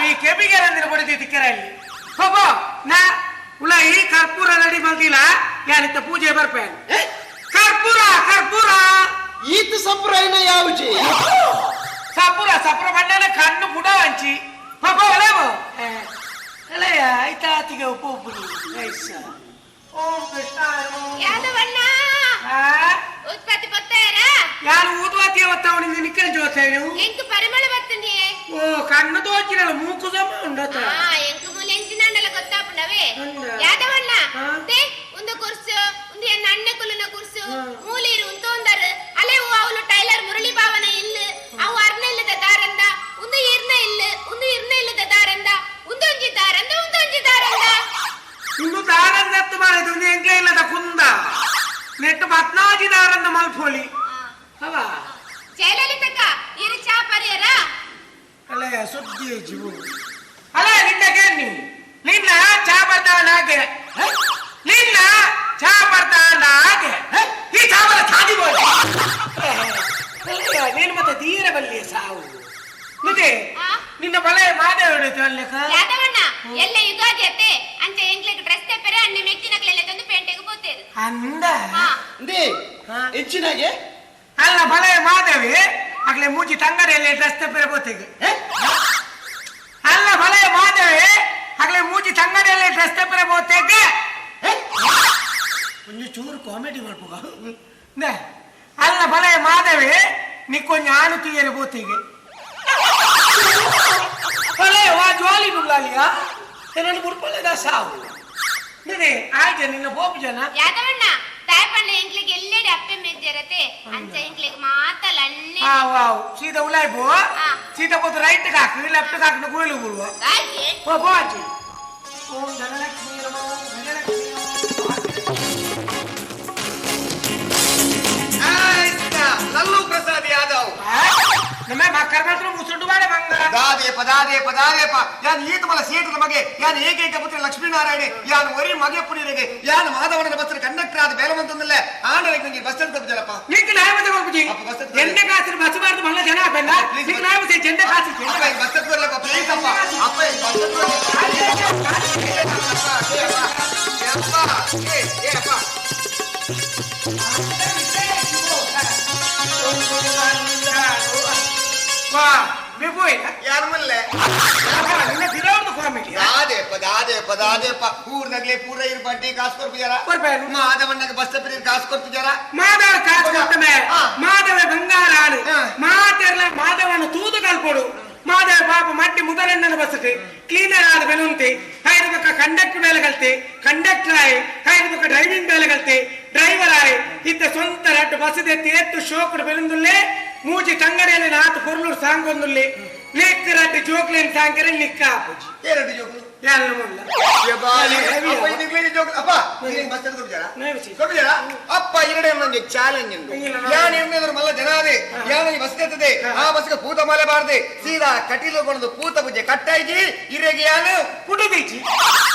ಈ ಕೆಬಿಗೆ ಬಡಿದಿ ತಿಕ್ಕರಲ್ಲಿ ಹೋಗೋ ನಾ ಉಳ ಈ ಕರ್ಪೂರ ನಡಿ ಬಂದಿಲ್ಲ ಯಾರಿತ್ತ ಪೂಜೆ ಬರ್ಪೇನೆ ಕರ್ಪೂರ ಕರ್ಪೂರ ಈತ ಸಪ್ರಾಯನ ಯಾವುಜಿ ಸಪುರ ಸಪುರ ಬಣ್ಣನ ಕಣ್ಣು ಬುಡ ಹಂಚಿ ಹೋಗೋ ಒಲೆವು ಅಲ್ಲಯ್ಯ ಐತಾತಿಗೆ ಉಪ್ಪು ಉಪ್ಪು ಓಂ ಕೃಷ್ಣ ಯಾದವಣ್ಣ ಉತ್ಪತ್ತಿ ಬತ್ತಾರ ಯಾರು ಊದುವಾತಿ ಅವತ್ತವನಿಂದ ನಿಕ್ಕಲ್ ಜೋತ ನೀವು ಎಂಕು ಪರಿಮಳ ಬತ್ತನಿ ಓ ಕಣ್ಣು ತೋಚಿರಲ್ಲ ಮೂಕು ಜಮ ಉಂಡತ ಎಂಕು ಮೂಲೆ ಎಂಚಿನಂಡಲ ಗೊತ್ತಾಪುಂಡವೇ ಯಾದವಣ್ಣ ತೆ ಒಂದು ಕುರ್ಸು ಒಂದು ಎನ್ನ ಅಣ್ಣ ಕುಲನ ಕುರ್ಸು ಮೂಲಿರು ಉಂತೊಂದರ ಅಲೆವು ಅವಳು ಟೈಲರ್ ಮುರಳಿ ಭಾವನ ಇಲ್ಲ ಅವು ಅರ್ನ ಇಲ್ಲದ ದಾರಂದ ಒಂದು ಇರ್ನ ಇಲ್ಲದ ದಾರಂದ ಉಂದೊಂಜಿ ದಾರಂದ ಇನ್ನು ದಾರಂದತ್ತು ಮಾಡಿದ್ದು ಒಂದು ಎಂಕ್ಲೆ ಇಲ್ಲದ ಕುಂದ ನೆಟ್ಟು ಪತ್ನಾಜಿ ದಾರಂದ ಮಲ್ಪೋಲಿ ಅವ ಜಯಲಲಿತಕ್ಕ ಇರು ಚಾ ಪರಿಯರ ಅಲ್ಲಯ್ಯ ಸುದ್ದಿ ಜೀವು ಅಲ್ಲ ನಿನ್ನಗೆ ನಿನ್ನ ಚಾ ಬರ್ತಾಂಡ ಹಾಗೆ ನಿನ್ನ ಚಾ ಬರ್ತಾಂಡ ಹಾಗೆ ಈ ಚಾವಲ ಖಾದಿ ಬೋಲಿ ನೀನು ಮತ್ತೆ ಧೀರ ಬಲ್ಲಿಯ ಸಾವು ಮತ್ತೆ ನಿನ್ನ ಬಲೆ ಮಾದೇವ ಹಿಡಿತು ಅಲ್ಲಕ ಯಾದವಣ್ಣ ಎಲ್ಲ ಯುಗಾದಿ ಅತ್ತೆ ಅಂಚೆ ಎಂಗ್ಲೆಗ್ ಡ್ರೆಸ್ ತೆಪ್ಪರೆ ಅಣ್ಣ ಮೆಚ್ಚಿನಗಳೆಲ್ಲ ತಂದು ಪೇಂಟೆಗೆ ಬೋತೇರು ಅಂದ ದೇ ಹೆಚ್ಚಿನಾಗೆ ಅಲ್ಲ ಬಲೆ ಮಾದೇವಿ ಆಗ್ಲೇ ಮೂಜಿ ತಂಗಡಿಯಲ್ಲಿ ಡ್ರೆಸ್ ತೆಪ್ಪರೆ ಬೋತೆಗೆ ಅಲ್ಲ ಬಲೆ ಮಾದೇವಿ ಆಗ್ಲೇ ಮೂಜಿ ತಂಗಡಿಯಲ್ಲಿ ಡ್ರೆಸ್ ತೆಪ್ಪರೆ ಬೋತೆಗೆ ಒಂದು ಚೂರು ಕಾಮಿಡಿ ಮಾಡ್ಬೋಗ ಅಲ್ಲ ಬಲೆ ಮಾದೇವಿ ನಿಕ್ಕೊಂದು ಆನು ತೀಯರು ಬೋತಿಗೆ ಅಲೆ ವಾ ಜ್ವಾಲಿ ನುಳ್ಳಾಲಿಯ ನನ್ನ ಮುಡ್ಕೊಳ್ಳದ ಸಾವು ನೀನೆ ಆಯ್ತು ನಿನ್ನ ಬೋಪು ಜನ ಯಾದವಣ್ಣ ತಾಯಪಣ್ಣ ಎಂಗ್ಲೆಗ್ ಎಲ್ಲೆಡೆ ಅಪ್ಪೆ ಮೆಜ್ಜರತೆ ಅಂಚ ಎಂಗ್ಲೆಗ್ ಮಾತಲ್ಲ ಅಣ್ಣೆ ವಾವ್ ಸೀದಾ ಉಲಾಯ್ ಬೋ ಸೀದಾ ಹೋದ ರೈಟ್ ಹಾಕು ಲೆಫ್ಟ್ ಹಾಕು ಗೋಯ್ಲು ಬರುವ ಗಾಯೆ ಓ ಬೋಜಿ ಓಂ ಧನಲಕ್ಷ್ಮೀ ನಮೋ ಧನಲಕ್ಷ್ಮೀ लल्लू प्रसाद यादव नमे भाकर मात्र मुसुंडु बाडे मंगला पदादे यान ईत मला सेठ नಮಗೆ यान ಏಕೈಕ ಪುತ್ರ ಲಕ್ಷ್ಮೀನಾರಾಯಣ ಯಾನ್ ವರಿ ಮಗೆ ಪುರಿರಿಗೆ ಯಾನ್ ಮಾಧವನ ಬಸ್ಸರ ಕಂಡಕ್ಟರ್ ಆದ ಬೇಲವಂತಂದಲ್ಲ ಆಂಡರಿಗೆ ನಂಗೆ ಬಸ್ ಅಂತ ತಪ್ಪಜಲಪ್ಪ ನಿಕ್ಕೆ ನಾಯ ಮತ್ತೆ ಹೋಗ್ಬಿಡಿ ಎಂಡೆ ಕಾಸಿನ ಬಸ್ ಬಾರ್ದು ಮಲ್ಲ ಜನ ಬೆಲ್ಲ ನಿಕ್ಕೆ ನಾಯ ಮತ್ತೆ ಜೆಂಡೆ ಕಾಸಿ ಬಸ್ ಅಂತ ಬರಲಪ್ಪ ಪ್ಲೀಸ್ ಅಪ್ಪ ಅಪ್ಪ ಬಸ್ ಅಂತ मैं बोई यार मल्ले ನಿನ್ನ ಬಿರೋದು ಕಾಮಿಡಿ ಪದಾದೆ ಊರ್ನಾಗ್ಲೇ ಪೂರ ಇರ್ ಬಡ್ಡಿ ಕಾಸು ಕೊಡ್ಬಿಜಾರ ಕೊಡ್ಬೇನು ಮಾಧವಣ್ಣಗೆ ಬಸ್ ತಪ್ಪಿದ್ರೆ ಕಾಸು ಕೊಡ್ಬಿಜಾರ ಮಾಧವ ಕಾಸು ಕೊಟ್ಟಮೆ ಮಾಧವ ಬಂಗಾರ ಆಳು ಮಾತೆರ್ಲ ಮಾಧವನ ತೂದು ಕಲ್ಪೋಡು ಮಾಧವ ಪಾಪ ಮಟ್ಟಿ ಮುದರಣ್ಣನ ಬಸ್ಸಕ್ಕೆ ಕ್ಲೀನರ್ ಆದ ಬೆನುಂತೆ ಐದು ಪಕ್ಕ ಕಂಡಕ್ಟರ್ ಮೇಲೆ ಕಲ್ತೆ ಕಂಡಕ್ಟರ್ ಆಯ್ ಐದು ಪಕ್ಕ ಡ್ರೈವಿಂಗ್ ಮೇಲೆ ಕಲ್ತೆ ಡ್ರೈವರ್ ಆಯ್ ಇದ್ದ ಸ್ವಂತ ರಟ್ಟು ಬಸ್ ಎತ್ತಿ ಎತ್ತು ಶೋಕಡು ಬೆನುಂದುಲ್ಲೇ ಮೂಜಿ ತಂಗಡಿಯಲ್ಲಿ ನಾತು ಕೊರ್ಲೂರು ಸಾಂಗೊಂದುಲ್ಲಿ ಲೆಕ್ಕ ರಟ್ಟು ಜೋಕ್ಲೇನ್ ಸಾಂಕರೆ ಲಿಕ್ಕ ಆಪುಜಿ ಎರಡು ಜೋಕು ಯಾರು ಮುಲ್ಲ ಅಪ್ಪ ಎರಡೇ ನಂಗೆ ಚಾಲೆಂಜ್ ಯಾನ್ ಹೆಂಗಾದ್ರು ಮಲ್ಲ ಜನ ಅದೇ ಯಾನಿಗೆ ಬಸ್ ಎತ್ತದೆ ಆ ಬಸ್ಗೆ ಪೂತ ಮಲೆ ಬಾರ್ದೆ ಸೀದಾ ಕಟೀಲುಗೊಂಡು ಪೂತ ಪೂಜೆ ಕಟ್ಟಾಯ್ಜಿ ಇರೆಗೆ ಯಾನು ಪುಟದೀಜಿ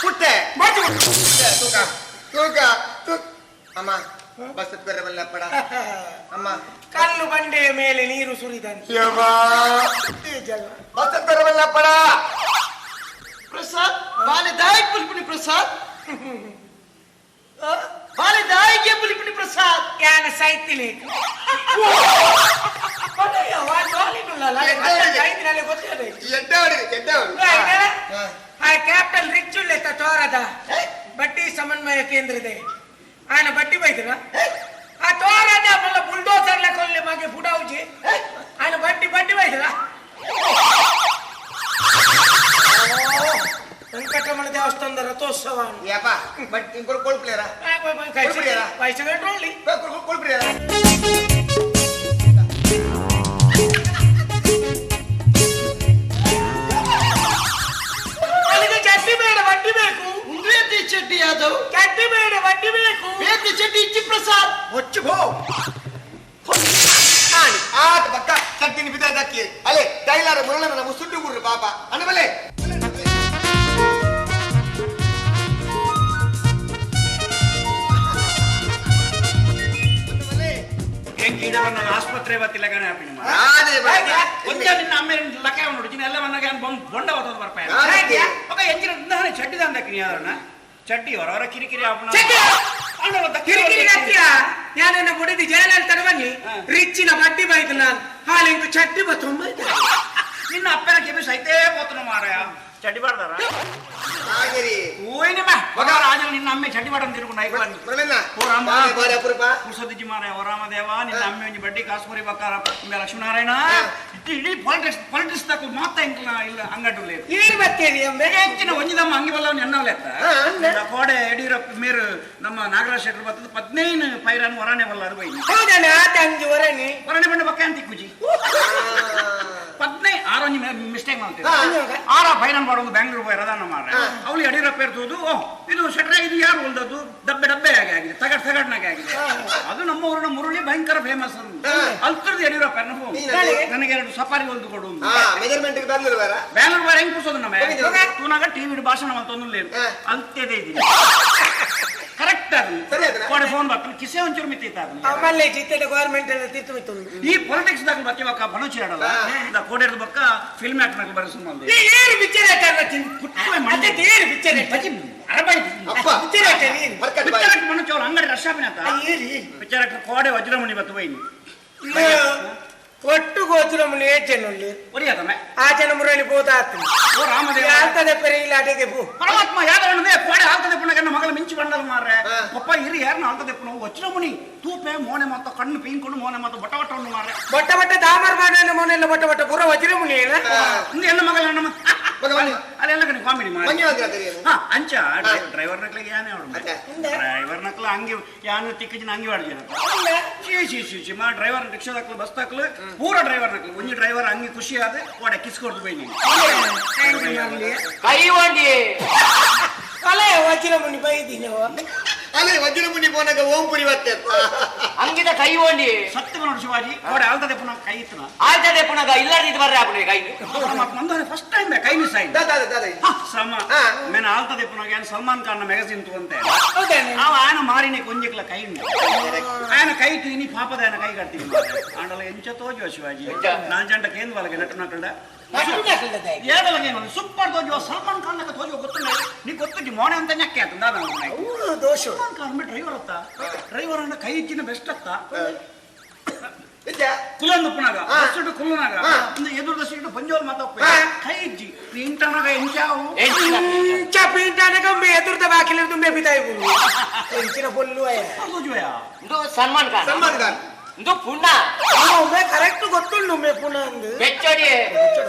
ಪುಟ್ಟೆ ತೂಕ ತೂಕ ತೂಕ ಅಮ್ಮ ಬಸ್ ಬರಬಲ್ಲ ಪಡ ಅಮ್ಮ ಕಲ್ಲು ಬಂಡೆಯ ಮೇಲೆ ನೀರು ಸುರಿದಂತೆ ಬಸ್ ಬರಬಲ್ಲ ಪಡ प्रसाद बाले दाई पुलिपुनी प्रसाद बाले दाई के पुलिपुनी प्रसाद ಯಾನ ಸೈತಿಲಿ ಕೊನೆಯ ವಾಜಾಲಿ ನುಲ್ಲ ಸೈತಿನಲ್ಲಿ ಗೊತ್ತಿದೆ ಎಡ್ಡವರು ಆ ಕ್ಯಾಪಿಟಲ್ ರಿಚ್ ಉಳ್ಳೆ ತೋರದ ಬಟ್ಟಿ ಸಮನ್ವಯ ಕೇಂದ್ರ ಇದೆ ಆನ ಬಟ್ಟಿ ಬೈದ್ರ ಆ ತೋರದ ಮಲ್ಲ ಬುಲ್ಡೋಸರ್ ಲೆಕ್ಕೊಲ್ಲಿ ಮಗೆ ಫುಡೌಜಿ ಆನ ಬಟ್ಟಿ ಬೈದ್ರ ವೆಂಕಟರಮಣ ದೇವಸ್ಥಾನದ ರಥೋತ್ಸವ ಬಟ್ ಕೊಳ್ಪ್ಲೇರ ಪೈಸೆ ಕಂಟ್ರೋಲಿ ಕೊಳ್ಪ್ಲೇರ ಅಲ್ಲಿಗೆ ಚಟ್ನಿ ಬೇಡ ಬಟ್ಟಿ ಬೇಕು ಬೇತಿ ಚಟ್ನಿ ಯಾದವ್ ಚಟ್ನಿ ಬೇಡ ಬಟ್ಟಿ ಬೇಕು ಬೇತಿ ಚಟ್ನಿ ಇಚ್ಚಿ ಪ್ರಸಾದ್ ಹೊಚ್ಚು ಭೋ ಆಟ ಪಕ್ಕ ಚಟ್ನಿ ಬಿದ್ದಕ್ಕೆ ಅಲೆ ಟೈಲರ್ ಮುರಳನ ಮುಸುಂಡು ಗುರ್ರು ಪಾಪ ಅನಬಲೆ ಆಸ್ಪತ್ರೆ ಬತ್ತಿಲ್ಲ ಗಣ ಅದೇ ನಿನ್ನ ಅಮ್ಮ ಲಕ್ಕ ನೋಡಿ ಎಲ್ಲ ಮನೆಗೆ ಬೊಂಡ ಹೋದ ಬರ್ಪಾಯ ಹಾಗೆ. ఒక ಎಂಜಿನ ಚಡ್ಡಿ ದಂದಕ್ಕೆ ಯಾರನ್ನ ಚಡ್ಡಿ ಹೊರ ಕಿರಿಕಿರಿ ಆಪಣ ಕಿರಿಕಿರಿ ಹತ್ತಿಯ ಯಾನೆನ್ನ ಬುಡಿದಿ ಜಯಲಲಿತ ಬನ್ನಿ ರಿಚ್ಚಿನ ಬಡ್ಡಿ ಬೈದು ನಾನು ಹಾಲಿಂದು ಚಟ್ಟಿ ಬತ್ತೊಂಬ ನಿನ್ನ ಅಪ್ಪನ ಕಿವಿ ಸೈತೇ పోతున్న ಮಾರಾಯ ಚಡ್ಡಿ ಬಾರ್ದಾರ ಹಾಗೆರಿ ಓಯ್ನಿ ಬಾ ಮಗ ರಾಜನ ನಿನ್ನ ಅಮ್ಮೆ ಚಡ್ಡಿ ಬಾಡನ್ ತಿರುಕೊಂಡು ಐಕೊಂಡು ಬರಲಿಲ್ಲ ಓ ರಾಮ ಬಾರಿ ಅಪರೂಪ ಕುಸದಿಜ್ಜಿ ಮಾರಾಯ ಓ ರಾಮದೇವ ನಿನ್ನ ಅಮ್ಮೆ ಒಂಜಿ ಬಡ್ಡಿ ಕಾಸ್ಪುರಿ ಬಕ್ಕಾರ ಲಕ್ಷ್ಮೀನಾರಾಯಣ ಇಡೀ ಪಾಲಿಟಿಕ್ಸ್ ತಕ್ಕ ಮಾತ ಇಲ್ಲ ಅಂಗಟ್ಟು లేదు ಏನು ಬತ್ತೇರಿ ಅಂಬೆ ಹೆಚ್ಚಿನ ಒಂಜಿದಮ್ಮ ಅಂಗಿ ಬಲ್ಲವನ್ನ ಎನ್ನವಲೆತ್ತ ಕೋಡೆ ಯಡಿಯೂರಪ್ಪ ಮೇರು ನಮ್ಮ ನಾಗರಾಜ್ ಶೆಟ್ಟರ್ ಬತ್ತದ 15 ಪೈರಾನ್ ಹೊರನೆ ಬಲ್ಲಾರು ಬೈ ಹೌದಾನೆ ಆತ ಅಂಗಿ ಹೊರನಿ ಹೊರನೆ ಬಂಡ ಬಕ್ಕ ಅಂತ ಕುಜಿ 15 ಆರೊಂಜಿ ಮಿಸ್ಟೇಕ್ ಮಾಡ್ತೀವಿ ಆರ ಪೈರಾನ್ ಬಾಡೋದು ಬೆಂಗಳೂರು ಹೋಗಿ ರದಾನ ಮಾಡ್ರೆ ಅವಳು ಯಡಿಯೂರಪ್ಪ ಇರ್ತದ್ದು ಇದು ಶೆಟ್ರ ಇದು ಯಾರು ಹೊಲ್ದದ್ದು ಡಬ್ಬೆ ಆಗಿದೆ ತಗಡ್ನಾಗೆ ಆಗಿದೆ ಅದು ನಮ್ಮ ಊರಿನ ಮುರುಳಿ ಭಯಂಕರ ಫೇಮಸ್ ಅಲ್ತರದ್ದು ಯಡಿಯೂರಪ್ಪ ನನಗೆ 2 ಸಫಾರಿ ಹೊಲ್ದು ಕೊಡು ಮೆಜರ್ಮೆಂಟ್ ಬರ್ಲಿಲ್ವಾರ ಬ್ಯಾನರ್ ಬಾರ ಹೆಂಗ್ ಕೂಸೋದು ನಮ್ಮ ತೂನಾಗ ಟಿವಿ ಭಾಷಣ ಅಂತೊಂದು లేదు ಅಂತ್ಯದೇ ಇದ್ದೀನಿ ಕರೆಕ್ಟ್ ಸರಿ ಅದನ್ನ ಕೋಡೆ ಫೋನ್ ಬರ್ತಾನೆ ಕಿಸೆ ಒಂಚೂರು ಮಿತ್ತೈತ ಆಮೇಲೆ ಚಿತ್ತದ ಗವರ್ಮೆಂಟ್ ಎಲ್ಲ ತಿತ್ತು ಮಿತ್ತು ಈ ಪೊಲಿಟಿಕ್ಸ್ ದಾಗ ಬತ್ತಿ ಬಕ್ಕ ಬಣಚಿ ಆಡಲ್ಲ ಕೋಡೆದ ಬಕ್ಕ ಫಿಲ್ಮ್ ಆಕ್ಟ್ ನಾಗ ಬರ ಸುಮ್ಮನೆ ಏನು ಪಿಕ್ಚರ್ ಆಯ್ತಾರ ಮತ್ತೆ ಏನು ಪಿಕ್ಚರ್ ಅಪ್ಪ ಪಿಕ್ಚರ್ ಆಯ್ತಾ ನೀನು ಪಿಕ್ಚರ್ ಆಕ್ಟ್ ಬಣಚಿ ಅವ್ರು ಅಂಗಡಿ ರಶಾಪಿನ ಪಿಕ್ಚರ್ ಆಕ್ಟ್ ಕೋಡೆ ವಜ್ರಮಣಿ ಬತ್ತು ಬೈನಿ ಒಟ್ಟು ಗೋಚರ ಮುನಿ ಏಜೆನ್ನುಳ್ಳಿ ಒರಿಯಾದಮ್ಮ ಆಚನ ಮುರಳಿ ಬೋದಾತು ಓ ರಾಮದೇವ ಆಗ್ತದೆ ಪೆರೆ ಇಲ್ಲ ಅಡೆಗೆ ಪೂ ಪರಮಾತ್ಮ ಯಾವ್ದೇ ಕೋಡೆ ಆಗ್ತದೆ ಪುನಃ ಮಗಳ ಮಿಂಚಿ ಬಂಡಲ್ ಮಾರ್ರೆ ಒಪ್ಪ ಹಿರಿ ಯಾರನ್ನ ಆಗ್ತದೆ ಪುನಃ ವಜ್ರಮಣಿ ತೂಪೆ ಮೋನೆ ಮಾತ ಕಣ್ಣು ಪೀಂಕೊಂಡು ಮೋನೆ ಮಾತ ಬಟ್ಟ ಮಾರ್ರೆ ಬಟ್ಟ ದಾಮರ್ ಮಾಡ ಮೋನೆಲ್ಲ ಬಟ್ಟ ಪೂರ ವಜ್ರ ಮುನಿ ಏನ ಹೆಣ್ಣ ಮಗಳ ಹೆಣ್ಣ ಭಗವಾನ್ ಅಲ್ಲೆಲ್ಲ ಕಡೆ ಕಾಮಿಡಿ ಮಾಡಿ ಮಂಜುನಾಥ್ ರಾತ್ರಿ ಅಂಚ ಡ್ರೈವರ್ ನಕ್ಲಿಗೆ ಯಾನೇ ಅವಳು ಡ್ರೈವರ್ ನಕ್ಲ ಹಂಗೆ ಯಾನು ತಿಕ್ಕಜಿನ ಹಂಗೆ ವಾಡ್ಜನ ಚೀ ಮಾ ಡ್ರೈವರ್ ರಿಕ್ಷಾ ತಕ್ಲು ಬಸ್ ತಕ್ಲು ಪೂರ ಡ್ರೈವರ್ ನಕ್ಲು ಒಂಜಿ ಡ್ರೈವರ್ ಹಂಗೆ ಖುಷಿ ಆದ ಓಡೆ ಕಿಸ್ಕೊಡ್ತು ಬೈ ನೀನು ಕೈ ಒಂಡಿ ಅಲೆ ವಜ್ರ ಮುನಿ ಬೈದಿನ ಅಲ್ಲೇ ವಜ್ರಮುನಿ ಪೋನಾಗ ಓಂ ಪುರಿ ಬತ್ತೆ ಹಂಗಿದ ಕೈ ಒಂಡಿ ಸತ್ಯ ನೋಡು ಶಿವಾಜಿ ಕೋಡೆ ಆಲ್ತದೆ ಪುನಃ ಕೈ ಇತ್ತನ ಆಯ್ತದೆ ಪುನಗ ಇಲ್ಲಾರ್ದಿದ್ದು ಬರ್ರೆ ಆಪುನೆ ಕೈ ನಂದು ಫಸ್ಟ್ ಟೈಮ್ ಕೈ ಮಿಸ್ ಆಯ್ತು ದಾದ ಶ್ರಮ ಮೇನ ಆಲ್ತದೆ ಪುನಃ ಏನು ಸಲ್ಮಾನ್ ಖಾನ್ ಮ್ಯಾಗಝಿನ್ ತುವಂತೆ ಹೌದಾನೆ ನಾವು ಆಯನ ಮಾರಿನಿ ಕೊಂಜಿಕ್ಲ ಕೈ ఆయన కై తిని పాపద ఆయన కై కట్టి ఆండల ఎంచతో జో శివాజీ నా జంట కేంద్ర వాళ్ళకి నట్టునక్కడ ఏడలకి సూపర్ తోజో సల్మాన్ ఖాన్ లెక్క తోజో ಗೊತ್ತುన్నాయి నీకు ಗೊತ್ತಿದ್ದು ಮೋನೆ ಅಂತ ನೆಕ್ಕೆ ಆತಂದ ನಾನು ದೋಷ ಸಲ್ಮಾನ್ ಖಾನ್ ಡ್ರೈವರ್ ಅತ್ತ ಡ್ರೈವರ್ ಅನ್ನ ಕೈ ಇಚ್ಚಿನ ಬೆಸ್ಟ್ ಅತ್ತ ಕುಲಂದು ಪುನಗ ಅಷ್ಟು ಕುಲ್ಲನಾಗ ಒಂದು ಎದುರು ಸೀಟು ಬಂಜೋಲ್ ಮಾತಪ್ಪ ಕೈ ಇಜ್ಜಿ ಇಂಟನಾಗ ಎಂಚಾವು ಚಾಪಿಂಟಾನಗ ಮೇ ಎದುರ್ದ ಬಾಕಿಲ ತುಂಬೆ ಬಿತಾಯಿ ಬುಲು ಎಂಚಿನ ಬೊಲ್ಲು ಅಯ ತೋಜೋಯಾ ಇದು ಸಲ್ಮಾನ್ ಖಾನ್ ಇದು ಪುಣ್ಣ ಒಮ್ಮೆ ಕರೆಕ್ಟ್ ಗೊತ್ತುಂಡು ಮೇ ಪುನಃ ಅಂದು ಬೆಚ್ಚಡಿ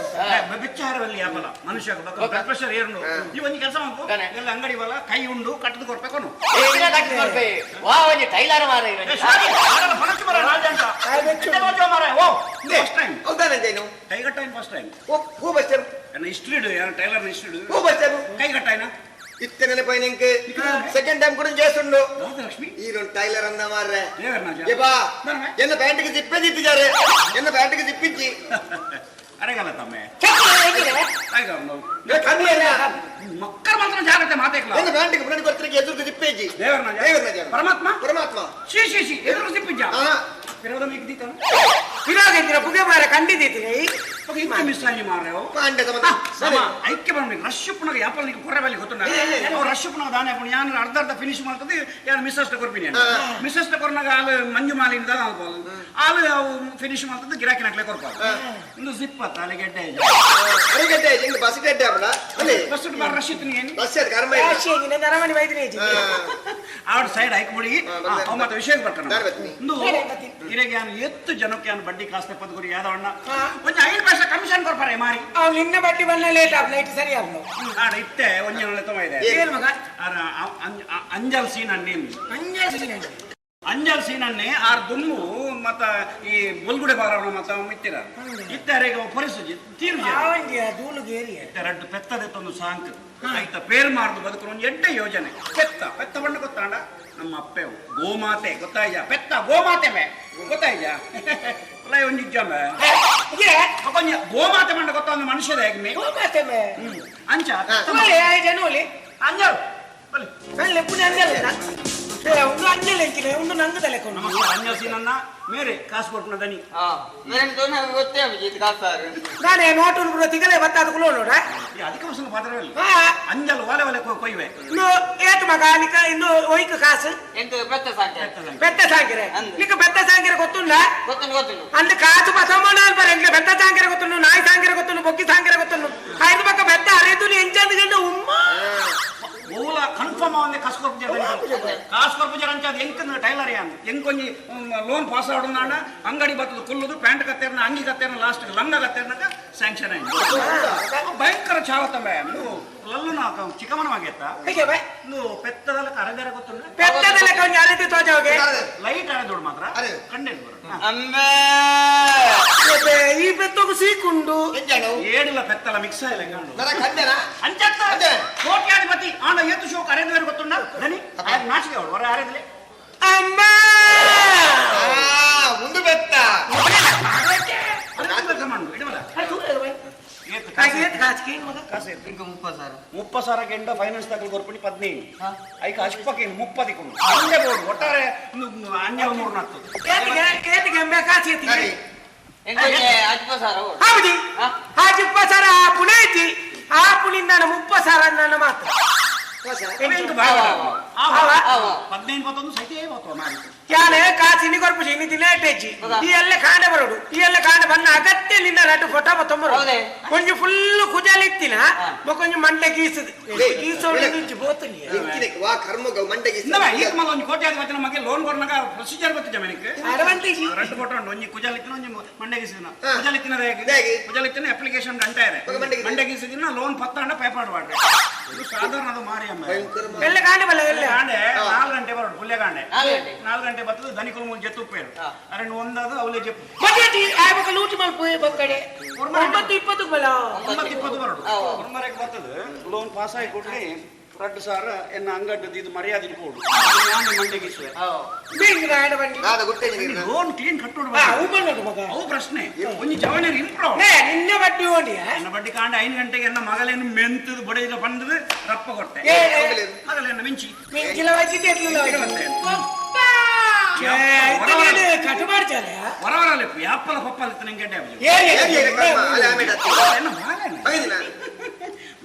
ಬೆಚ್ಚಾರವಲ್ಲಿ ಯಾಪಲ್ಲ ಮನುಷ್ಯ ಬ್ಲಡ್ ಪ್ರೆಷರ್ ಏರ್ನು ಈ ಒಂದು ಕೆಲಸ ಮಾಡ್ಕೊ ಎಲ್ಲ ಅಂಗಡಿ ಬಲ್ಲ ಕೈ ಉಂಡು ಕಟ್ಟದು ಕೊಡ್ಬೇಕನು ಏನ ಕಟ್ಟಿ ಕೊಡ್ಬೇ ವಾ ಒಂಜಿ ಟೈಲರ್ ಮಾರ ಹೌದಾನೆ ಜೈನು ಕೈ ಕಟ್ಟಾಯಿನ ಫಸ್ಟ್ ಟೈಮ್ ಹೂ ಬಚ್ಚರು ಹಿಸ್ಟ್ರಿ ಇಡು ಯಾರು ಟೈಲರ್ ಹಿಸ್ಟ್ರಿ ಹೂ ಬಚ್ಚರು ಕೈ ಕಟ್ಟಾಯಿನ ಇತ್ತೆ ನೆನಪಾಯಿ ನಿಂಗೆ ಸೆಕೆಂಡ್ ಟೈಮ್ ಕೂಡ చేస్తుండు ಲಕ್ಷ್ಮಿ ఈ రెండు టైలర్ అన్న మారే ದೇವರನ್ನ ఏబా ఎన్న ప్యాంటుకి జిప్పే జిప్పించారు ఎన్న ప్యాంటుకి జిప్పించి ಅರೆಗಲ್ಲ ತಮ್ಮೆ కమ్మి అన్న ಮಕ್ಕಳ ಮಾತ್ರ ಜಾಗ್ರತೆ ಮಾತೇಕಲ್ಲ ఎన్న ప్యాంటుకి ఫ్రెండ్ కొత్తకి ఎదురుకు జిప్పేజి ದೇವರನ್ನ ಪರಮಾತ್ಮ పరమాత్మ ಶೀ ಎದುರು ಸಿಪ್ಪಿಜ್ಜ ఆ ವಿರೋಧ ಮಿಕ್ಕಿದೀತನ ವಿರೋಧಿಂದ್ರ ಪುಗೆ ಮಾರ ಖಂಡಿತೀತೀನಿ ಮಿಸ್ ಆಗಿ ಮಾರ್ರೆವು పాండే ಸಮ ಐಕ್ಯ ಬಂದ್ಬಿಟ್ಟು ರಶ್ ಪುನಗ ಯಾಪಲ್ ನಿಂಗೆ ಕೊರ್ರೆ ಬಲ್ಲಿ ಗೊತ್ತುಂಡ ಅವ್ರು ರಶ್ ಪುನಗ ದಾನೆ ಪುಣ ಯಾನು ಅರ್ಧ ಫಿನಿಶ್ ಮಾಡ್ತದೆ ಯಾನು ಮಿಸ್ ಅಷ್ಟ ಕೊರ್ಪಿನಿ ಮಿಸ್ ಅಷ್ಟ ಕೊರ್ನಾಗ ಆಲು ಮಂಜು ಮಾಲಿಂದ ಆಲು ಅವು ಫಿನಿಶ್ ಮಾಡ್ತದೆ ಗಿರಾಕಿ ನಕ್ಲೆ ಕೊರ್ಪ ಒಂದು ಜಿಪ್ ಅತ್ತ ಅಲ್ಲಿ ಗೆಡ್ಡೆ ಅರಿಗಡ್ಡೆ ಹಿಂಗೆ ಬಸ್ ಗಡ್ಡೆ ಅವಳ ಅಲ್ಲಿ ಬಸ್ ರಶ್ ಇತ್ತು ನೀನು ಬಸ್ ಅದು ಕರ್ಮ ಇಲ್ಲ ರಾಶಿಯಾಗಿನ ನರಮಣಿ ವೈದ್ಯನೇ ಅವ್ರ ಸೈಡ್ ಹಾಕ್ಬಿಡಿ ಅವ್ ಮತ್ತೆ ವಿಷಯ ಬರ್ತಾನೆ ಒಂದು ಬರ್ತಾನೆ. ಇರೆಗೆ ಎತ್ತು ಜನಕ್ಕೆ ಬಡ್ಡಿ ಕಾಸ್ತೆ ಪದ್ಗುರಿ ಯಾದವಣ್ಣ ಒಂದ್ 5 ಪೈಸೆ ಕಮಿಷನ್ ಕೊಡ್ಪಾರೆ ಮಾರಿ ಅವ್ ನಿನ್ನ ಬಟ್ಟಿ ಬಂದ ಲೇಟ್ ಆಪ್ ಲೈಟ್ ಸರಿ ಆಗ್ಲು ಆಡ ಇತ್ತೆ ಒಂಜನ ತಮ ಇದೆ ಏನ್ ಮಗ ಅಂಜಲ್ ಸೀನ್ ಅನ್ನೇನು ಅಂಜಲ್ ಸೀನನ್ನೇ ಆರ್ ದುಮ್ಮು ಮತ್ತ ಈ ಬೊಲ್ಗುಡೆ ಬಾರವಣ ಮತ್ತ ಮಿತ್ತಿರ ಇತ್ತರೆಗೆ ಪರಿಸ್ಥಿತಿ ತೀರ್ಜ ಆವಂಜಿ ಧೂಳು ಗೇರಿ ಎರಡು ಪೆತ್ತದೆತ್ತೊಂದು ಸಾಂಕ್ ಆಯ್ತ ಪೇರ್ ಮಾರ್ದು ಬದುಕು ಒಂದು ಎಡ್ಡೆ ಯೋಜನೆ ಪೆತ್ತ ಬಣ್ಣ ಗೊತ್ತಾಂಡ ನಮ್ಮ ಅಪ್ಪೆ ಗೋಮಾತೆ ಗೊತ್ತಾಯ್ಜ ಪೆತ್ತ ಗೋಮಾತೆ ಮೇ ಗೊತ್ತಾಯ್ಜ ಒಂಜಿ ಜಮೆ ಗೋಮಾತೆ ಬಣ್ಣ ಗೊತ್ತ ಒಂದು ಮನುಷ್ಯದ ಹೇಗೆ ಅಂಚ ಜನೋಲಿ ಅಂಜಲ್ ಪುಣ್ಯ ಅಂಜಲ್ಲ ಒಂದು ಅಂಜಲೆಂಚಿನ ಒಂದು ನಂಗದಲೆ ಕೊಂಡು ನಮಸ್ಕಾರ ಅನ್ಯಸಿ ನನ್ನ ಮೇರೆ ಕಾಸು ಕೊಟ್ಟು ದನಿ ನಾನೇ ನೋಟು ಕೂಡ ತಿಗಲೇ ಬತ್ತಾದ ಕುಲೋ ನೋಡ ಅದಕ್ಕೆ ವರ್ಷ ಪಾತ್ರವಲ್ಲ ಅಂಜಲ್ ಒಲೆ ಒಲೆ ಕೊಯ್ವೆ ಇನ್ನು ಏಟು ಮಗ ನಿಕ ಇನ್ನು ಒಯ್ಕ ಕಾಸು ಬೆತ್ತ ಸಾಂಗಿರೆ ನಿಕ ಬೆತ್ತ ಸಾಂಗಿರೆ ಗೊತ್ತುಂಡ ಅಂದ್ರೆ ಕಾಸು ಬಸವಣ್ಣ ಅಲ್ಬಾರ ಎಂಗ್ಲೆ ಬೆತ್ತ ಸಾಂಗಿರೆ ಗೊತ್ತುಂಡು ನಾಯಿ ಸಾಂಗಿರೆ ಗೊತ್ತುಂಡು ಬೊಕ್ಕಿ ಸಾಂಗಿರೆ ಗೊತ್ತುಂಡು ಐದು ಪಕ್ಕ ಬೆತ್ತ ಅರೆದು ಎಂಚಂದ ಗಂಡ ಉಮ್ಮ ಮೂಲ ಕನ್ಫರ್ಮ್ ಅವನ್ನೇ ಕಾಸ್ಕೊರ್ಪು ಜರ ಅಂಚ ಎಂಕ್ ಟೈಲರ್ ಯಾನ್ ಎಂಕೊಂಜಿ ಲೋನ್ ಪಾಸ್ ಆಡೋಣ ಅಂಗಡಿ ಬತ್ತದ ಕುಲ್ಲುದು ಪ್ಯಾಂಟ್ ಕತ್ತೇರ್ನ ಅಂಗಿ ಕತ್ತೇರ್ನ ಲಾಸ್ಟ್ ಲಂಗ ಕತ್ತೇರ್ನಾಗ ಸ್ಯಾಂಕ್ಷನ್ ಆಯ್ತು ಭಯಂಕರ ಚಾವತ್ತಂಬ ನೀವು ಲಲ್ಲುನ ಚಿಕ್ಕಮನವಾಗೇತ ನೀವು ಪೆತ್ತದಲ್ಲ ಅರೆದಾರ ಗೊತ್ತುಂಡ ಬೆತ್ತದಲ್ಲ ಕೊಂಚ ಅರೆದು ತೋಜೋಗೆ ಲೈಟ್ ಅರೆದೋಡು ಮಾತ್ರ ಕಂಡೆಂಟ್ ಈ ಬೆತ್ತಗೂ ಸೀಕುಂಡು ಏಡಿಲ್ಲ ಪೆತ್ತಲ ಮಿಕ್ಸ್ ಇಲ್ಲ ಅಂಚತ್ತ ಕೋಟ್ಯಾಧಿಪತಿ ಆಂಡ ಏತು ಶೋಕ್ ಅರೆದವರು ಗೊತ್ತುಂಡ ದನಿ ನಾಚಿಕೆ ಅವಳು ಹೊರ ಅರೆದಲೆ ಅಮ್ಮ ಒಂದು ಬೆತ್ತ ಮುಪ್ಪ ಸಾರ ಕೆಂಡ ಫೈನಾನ್ಸ್ ತಗೊಳ್ ಕೊರ್ಪಣಿ 15 ಐಕ ಅಷ್ಪಕ್ಕೆ 30 ಕೊಂಡು ಅಂದೆ ಬೋರ್ಡ್ ಒಟ್ಟಾರೆ ಅನ್ಯ 3 ಏತಿಗೆ ಬೇಕಾಸಿ ಏತಿಗೆ ಸಾರ ಹೌದಿ ಆ 20 ಸಾರ ಪುಣೇತಿ ಆ ಪುಣಿಂದ 30 ಸಾರ ನನ್ನ ಮಾತ್ರ 15 ಸೈತೆ ಮಾರಿ ಯಾನೆ ಕಾಸಿನಿ ಕೊರ್ಪು ಸಿನಿ ದಿನೇಟೆಜ್ಜಿ ಈ ಎಲ್ಲ ಕಾಂಡ ಬರೋಡು ಈ ಎಲ್ಲ ಕಾಂಡ ಬನ್ನ ಅಗತ್ಯ ನಿನ್ನ ಲಡ್ಡು ಫೋಟೋ ಬತ್ತೊಂಬರು ಕೊಂಚ ಫುಲ್ ಕುಜಲಿತ್ತಿನ ಕೊಂಚ ಮಂಡೆ ಗೀಸದು ಗೀಸೋಡು ನಿಂಚು ಬೋತಲಿ ವಾ ಕರ್ಮಗ ಮಂಡೆ ಒಂದು ಕೋಟ್ಯಾಧಿಪತಿ ನಮಗೆ ಲೋನ್ ಕೊರ್ನಾಗ ಪ್ರೊಸೀಜರ್ ಗೊತ್ತಿದೆ ಮನೆಗೆ ಅಡ್ವಾಂಟೇಜ್ ಎರಡು ಫೋಟೋ ಉಂಟು ಒಂಜಿ ಕುಜಲಿತ್ತಿನ ಒಂಜಿ ಮಂಡೆ ಗೀಸಿನ ಕುಜಲಿತ್ತಿನ ಅಪ್ಲಿಕೇಶನ್ ಗಂಟೆ ಮಂಡೆ ಗೀಸಿದಿನ ಲೋನ್ ಪತ್ತಾಂಡ ಪೇಪರ್ ಮಾಡ್ರೆ ಇದು ಸಾಧಾರಣ ಅದು ಮಾರಿ ಅಮ್ಮ ಎಲ್ಲ ಕಾಂಡ ಬಲ್ಲ ಎಲ್ಲ ಕಾಂಡೆ 4 ಗಂಟೆ ಬರೋಡು ಪುಲ್ಯ ಕಾಂಡೆ 4 ಗಂಟೆ ಬರ್ತದೆ ದನಿಕುಲು ಮುಂಚೆ ತುಪ್ಪೇರು ಅರೆ ಒಂದಾದ ಅವಲೇ ಜಪ್ಪು ಬಜೆಟ್ ಆಯಬಕ ಲೂಟಿ ಮಲ್ಪೋಯೆ ಬಕ್ಕಡೆ 9-20 ಬಲ 9-20 ಬರೋಡು ಹೊರಮರೆಗೆ ಬರ್ತದೆ ಲೋನ್ ಪಾಸ್ ಆಗಿ ಕೊಟ್ರೆ 2,000 ಎನ್ನ ಅಂಗಡ್ಡದು ಇದು ಮರ್ಯಾದೆ ಕೊಡು ನಾನು ಮಂಡೆಗೆ ಇಸುವೆ ಬಿಂಗ್ ರಾಡ ಬಂಡಿ ಲೋನ್ ಕ್ಲೀನ್ ಕಟ್ಟೋಡು ಅವು ಪ್ರಶ್ನೆ ಒಂಜಿ ಜವಣರು ಇಂಪ್ರೂವ್ ನಿನ್ನ ಬಡ್ಡಿ ಓಡಿಯ ನನ್ನ ಬಡ್ಡಿ ಕಾಂಡ 5 ಗಂಟೆಗೆ ಎನ್ನ ಮಗಲೇನು ಮೆಂತದು ಬಡಿದ ಬಂದದು ರಪ್ಪ ಕೊಟ್ಟೆ ಮಗಲೇನ ಮಿಂಚಿ ಮಿಂಚಿಲ ವೈಕಿತೆ ಕಟ್ಟು ಮಾಡ್ತಾರೆ ಹೊರವರಲ್ಲ ಯಾಪಲ ಪಪ್ಪಲ ನಿಂಗೆ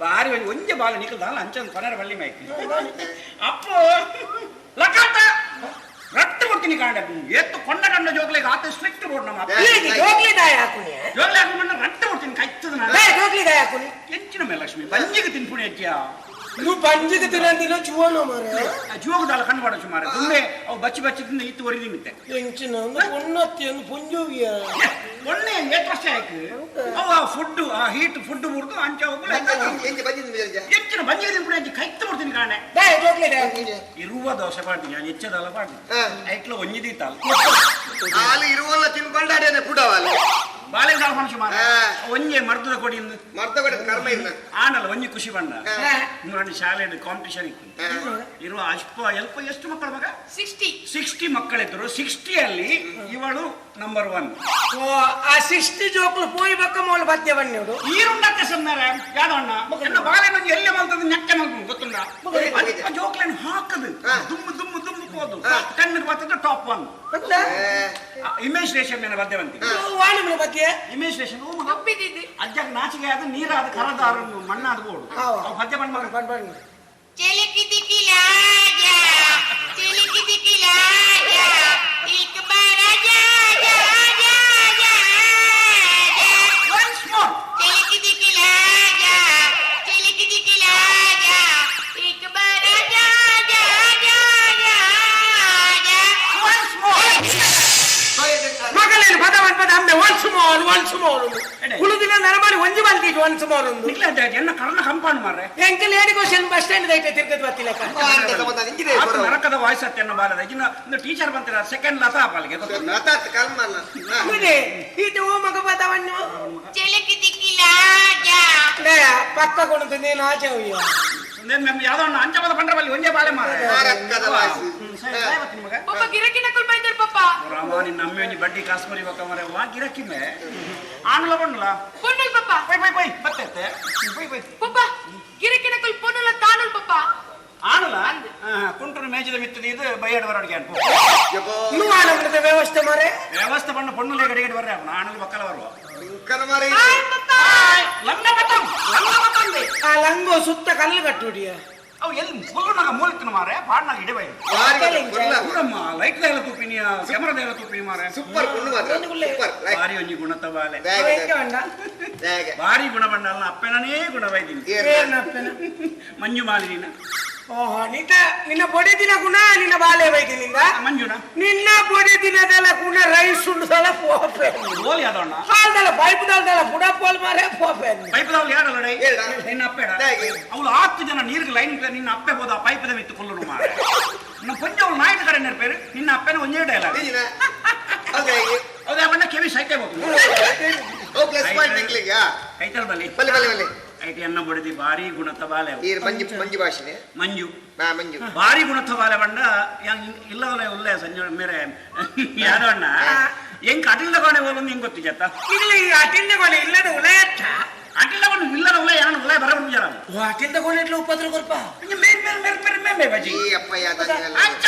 ಬಾರಿ ಒಂಜೆ ಬಾಲ ನಿಕಲ್ದಾಲ ಅಂಚಂದು ಕೊನೆರ ಬಳ್ಳಿ ಮೈಕಿ ಅಪ್ಪು ಲಕಾಟ ರಟ್ಟು ಕೊಡ್ತೀನಿ ಕಾಂಡ ಎತ್ತು ಕೊಂಡ ಕಂಡ ಜೋಗ್ಲಿಗೆ ಆತ ಸ್ಟ್ರಿಕ್ಟ್ ಬೋರ್ಡ್ ನಮ್ಮ ಜೋಗ್ಲಿ ದಾಯ ಹಾಕುನಿ ಜೋಗ್ಲಿ ಹಾಕೊಂಡು ರಟ್ಟು ಕೊಡ್ತೀನಿ ಕೈತದ ಜೋಗ್ಲಿ ದಾಯ ಹಾಕುನಿ ಹೆಚ್ಚಿನ ಮೇಲೆ ಲಕ್ಷ್ಮಿ ಬಂಜಿಗೆ ತಿನ್ಪುಣಿ ಹೆಚ್ಚಿಯ ನೀವು ಬಂಜಿಗೆ ತಿನ್ನಂದಿನ ಚುವನೋ ಮಾರೆ ಜೋಗದಾಲ ಕಂಡು ಬಾಡ ಸುಮಾರು ತುಂಬೆ ಅವು ಬಚ್ಚಿ ಬಚ್ಚಿ ತಿಂದ ಇತ್ತು ವರಿದಿ ಮಿತ್ತೆ ಎಂಚಿನ ಒಂದು ಪೊನ್ನತ್ತಿ ಒಂದು ಪುಂಜೋವಿಯ ಒಳ್ಳೆ ಏತ್ರಷ್ಟೇ ಆಯ್ತು ಅವ ಫುಡ್ ಆ ಹೀಟ್ ಫುಡ್ ಮುರಿದು ಅಂಚ ಹೋಗ್ಲಿ ಹೆಚ್ಚಿನ ಬಂಜಿಗೆ ತಿನ್ಪುಣಿ ಹೆಚ್ಚಿ ಕೈತ್ತು ಕೊಡ್ತೀನಿ ಕಾಣೆ ದಾಯ ಜೋಗ್ಲಿ ದಾಯ ಹಾಕುನಿ ಇರುವ ದೋಸೆ ಪಾಡ್ತೀನಿ ನಾನು ಹೆಚ್ಚದಲ್ಲ ಪಾಡ್ತೀನಿ ಐಟ್ಲ ಒಂಜಿದೀತಲ್ಲ ಹಾಲು ಇರುವಲ್ಲ ತಿನ್ಕೊಂಡಾಡೇನೆ ಪುಡವಲ್ಲ ಬಾಳೆ ಮನುಷ್ಯ ಮಾರ ಒಂಜೆ ಮರ್ದದ ಕೊಡಿಂದು ಮರ್ದ ಕೊಡ ಕರ್ಮ ಇಲ್ಲ ಆನಲ್ಲ ಒಂಜಿ ಖುಷಿ ಬಂದ ನೋಡಿ ಶಾಲೆ ಕಾಂಪಿಟೇಷನ್ ಇತ್ತು ಇರುವ ಎಲ್ಪ ಎಷ್ಟು ಮಕ್ಕಳು ಮಗ 60 ಮಕ್ಕಳಿದ್ರು 60 ಅಲ್ಲಿ ಇವಳು ನಂಬರ್ 1 ಆ 60 ಜೋಕ್ಲು ಪೋಯಿ ಬಕ್ಕ ಮೋಲ್ ಬದ್ದೆ ಬನ್ನಿಡು ಈರುಂಡಕ್ಕೆ ಸನ್ನಾರ ಯಾದಣ್ಣ ಎನ್ನ ಬಾಳೆ ಮಂದಿ ಎಲ್ಲೇ ಮಲ್ತದ ನೆಕ್ಕೆ ಮಲ್ಕೊಂಡು ಗೊತ್ತುಂಡ ಜೋಕ್ಲೇನು ಹಾಕದು ದುಮ್ಮು ದುಮ್ಮು ದುಮ್ಮು ಹೋದು ಕಣ್ಣಿಗೆ ಬರ್ತದ ಟಾಪ್ 1 ಇಮೇಜ್ ರೇಷನ್ ಮೇಲೆ ಬದ್ದೆ ಬಂತಿ ವಾಣಿಮನ ಬಗ್ಗೆ ಇಮೇಜ್ ರೇಷನ್ ಅಜ್ಜಾಗ ನಾಚಿಕೆ ಆದ ನೀರಾದ ಕರದಾರ ಮಣ್ಣಾದ ಬೋಡು ಬದ್ದೆ ಬಂದ್ चिलिकी दिकी लाया चिलिकी दिकी लाया एक बार आजा आजा आजा आजा once more चिलिकी दिकी लाया चिलिकी दिकी लाया एक बार आजा आजा आजा आजा once more ಮಗಲೇನು ಪದವನ್ ಪದ ಅಂಬೆ ಒನ್ಸ್ ಮೋಲ್ ಉಳಿದಿನ ನರಮಾರಿ ಒಂಜಿ ಬಲ್ತಿ ಒನ್ಸ್ ಮೋಲ್ ಒಂದು ಎನ್ನ ಕರ್ಣ ಕಂಪೌಂಡ್ ಮಾರ್ರೆ ಎಂಕಲ್ ಏಡಿ ಕ್ವಶನ್ ಬಸ್ ಸ್ಟ್ಯಾಂಡ್ ದೈತೆ ತಿರ್ಗದ ಬತ್ತಿಲಕ ನರಕದ ವಾಯ್ಸ್ ಅತ್ತೆನ್ನ ಬಾರದ ಇನ್ನ ಒಂದು ಟೀಚರ್ ಬಂತಿರ ಸೆಕೆಂಡ್ ಲತಾ ಪಾಲ್ಗೆ ಮುದೆ ಇದು ಮಗ ಪದವನ್ನು चिलिकी दिकी लाया ನೇ ಪಕ್ಕ ಕೊಣದು ನೀನು ಆಚೆ ಹೋಯ್ಯ ಯಾವ್ದೋ ಅಂಚಪದ ಪಂಡ್ರ ಬಲ್ಲಿ ಒಂದೇ ಬಾಳೆ ಮಾರ ಮಗ पापा गिरकी नकुल बैठर पापा ರಾಮಾನಿ ನಮ್ಮೆ ಒಂಜಿ ಬಡ್ಡಿ ಕಾಸ್ಮರಿ ಬಕ್ಕ ಮರೆ ವಾ ಗಿರಕಿಮೆ ಆನಲ ಬಂಡಲ ಪೊನ್ನಲ್ ಪಾಪಾ ಪೈ ಬತ್ತೈತೆ ಪೈ ಪಾಪಾ ಗಿರकी नकुल ಪೊನ್ನಲ ತಾನಲ್ ಪಾಪಾ ಆನಲ ಕುಂಟರು ಮೇಜಿದ ಮಿತ್ತದ ಇದು ಬೈಯಡ್ ಬರೋಡಿಗೆ ಅನ್ಕೋ ನೀವು ಆಡಬಿಡದ ವ್ಯವಸ್ಥೆ ಮಾರೆ ವ್ಯವಸ್ಥೆ பண்ண பொண்ணுலே கடிகடி வர்றே நானும் பக்கல வருவோம் ಭಯಂಕರ ಮಾರೆ ಲಂಗ ಬತ್ತಂದೆ ಆ ಲಂಗೋ ಸುತ್ತ ಕಲ್ಲು ಕಟ್ಟುಡಿಯ ಅವು ಎಲ್ಲಿ ಮುಲ್ಲುನಾಗ ಮೂಲಿತನ ಮಾರೆ ಪಾಡ್ನಾಗ ಇಡಬೈ ಪೂರಮ್ಮ ಲೈಟ್ ದಾಲ ತೂಪಿನಿಯ ಕ್ಯಾಮೆರಾ ದಾಲ ತೂಪಿನಿ ಮಾರೆ ಸೂಪರ್ ಪುಣ್ಣು ಮಾತ್ರ ಸೂಪರ್ ಬಾರಿ ಒಂಜಿ ಗುಣತ ಬಾಲೆ ಹೇಗೆ ಬಾರಿ ಗುಣ ಬಂಡಲ್ಲ ಅಪ್ಪೆನೇ ಗುಣವೈದಿನಿ ಮಂಜು ಮಾಲಿನಿನ ಓಹೋ ನಿನ್ನ ಬೊಡಿ ದಿನ ಗುಣ ನಿನ್ನ ಬಾಲೆ ವೈದ್ಯನಿಂದ ಮಂಜುನ ನಿನ್ನ ಬೊಡಿ ದಿನದಲ್ಲ ಗುಣ ರೈಸ್ ಉಂಡದಲ್ಲ ಪೋಪೆ ಗೋಲಿ ಅದಣ್ಣ ಹಾಲ್ದಲ್ಲ ಪೈಪ್ ದಾಲ್ದಲ್ಲ ಬುಡ ಪೋಲ್ ಮಾರೆ ಪೋಪೆ ಪೈಪ್ ದಾಲ್ ಯಾರಲ್ಲ ಡೈ ಹೇಳ ನಿನ್ನ ಅಪ್ಪೆಡ ಹೇಗೆ ಅವಳು 10 ಜನ ನೀರಿಗೆ ಲೈನ್ ನಿನ್ನ ಅಪ್ಪೆ ಹೋದ ಪೈಪ್ ದ ಮಿತ್ತು ಕೊಲ್ಲನು ಮಾರೆ ನಮ್ಮ ಕೊಂಚ ಅವಳು ನಾಯ್ತು ಕಡೆ ನೆರಪೇರು ನಿನ್ನ ಅಪ್ಪನ ಒಂದೇ ಡೈಲಾಗ್ ನೀನ ಅದೇ ಹೌದಾ ಬಣ್ಣ ಕೆವಿ ಸೈತೆ ಹೋಗ್ತು ಓ ಪ್ಲಸ್ ಪಾಯಿಂಟ್ ನಿಕ್ಲಿಗ ಕೈತಲ್ ಬಲ್ಲಿ ಬಲ್ಲಿ ಬಲ್ಲಿ ಬಲ್ಲಿ ಐಟಿ ಅನ್ನ ಬಡಿದಿ ಬಾರಿ ಗುಣತ ಬಾಲೆ ಈ ಮಂಜು ಭಾಷೆ ಮಂಜು ಮಂಜು ಬಾರಿ ಗುಣತ ಬಾಲೆ ಬಂಡ ಇಲ್ಲವಲ್ಲ ಒಳ್ಳೆ ಸಂಜೆ ಮೇರೆ ಯಾರು ಅಣ್ಣ ಹೆಂಗ್ ಅಟಿಲ್ ತಗೊಂಡೆ ಹೋಲು ಹೆಂಗ್ ಗೊತ್ತಿ ಜತ್ತ ಇಲ್ಲಿ ಅಟಿಲ್ ಕೊನೆ ಇಲ್ಲದ ಉಳಯಟ್ಟ ಅಟಿಲ್ ತಗೊಂಡು ಇಲ್ಲದ ಒಳ್ಳೆ ಯಾರು ಒಳ್ಳೆ ಬರಬಹುದು ಜನ ಅಟಿಲ್ ತಗೊಂಡೆ ಇಟ್ಲು ಉಪದ್ರ ಕೊಲ್ಪ ಮೇ ಬಜಿ ಈ ಅಪ್ಪ ಯಾದ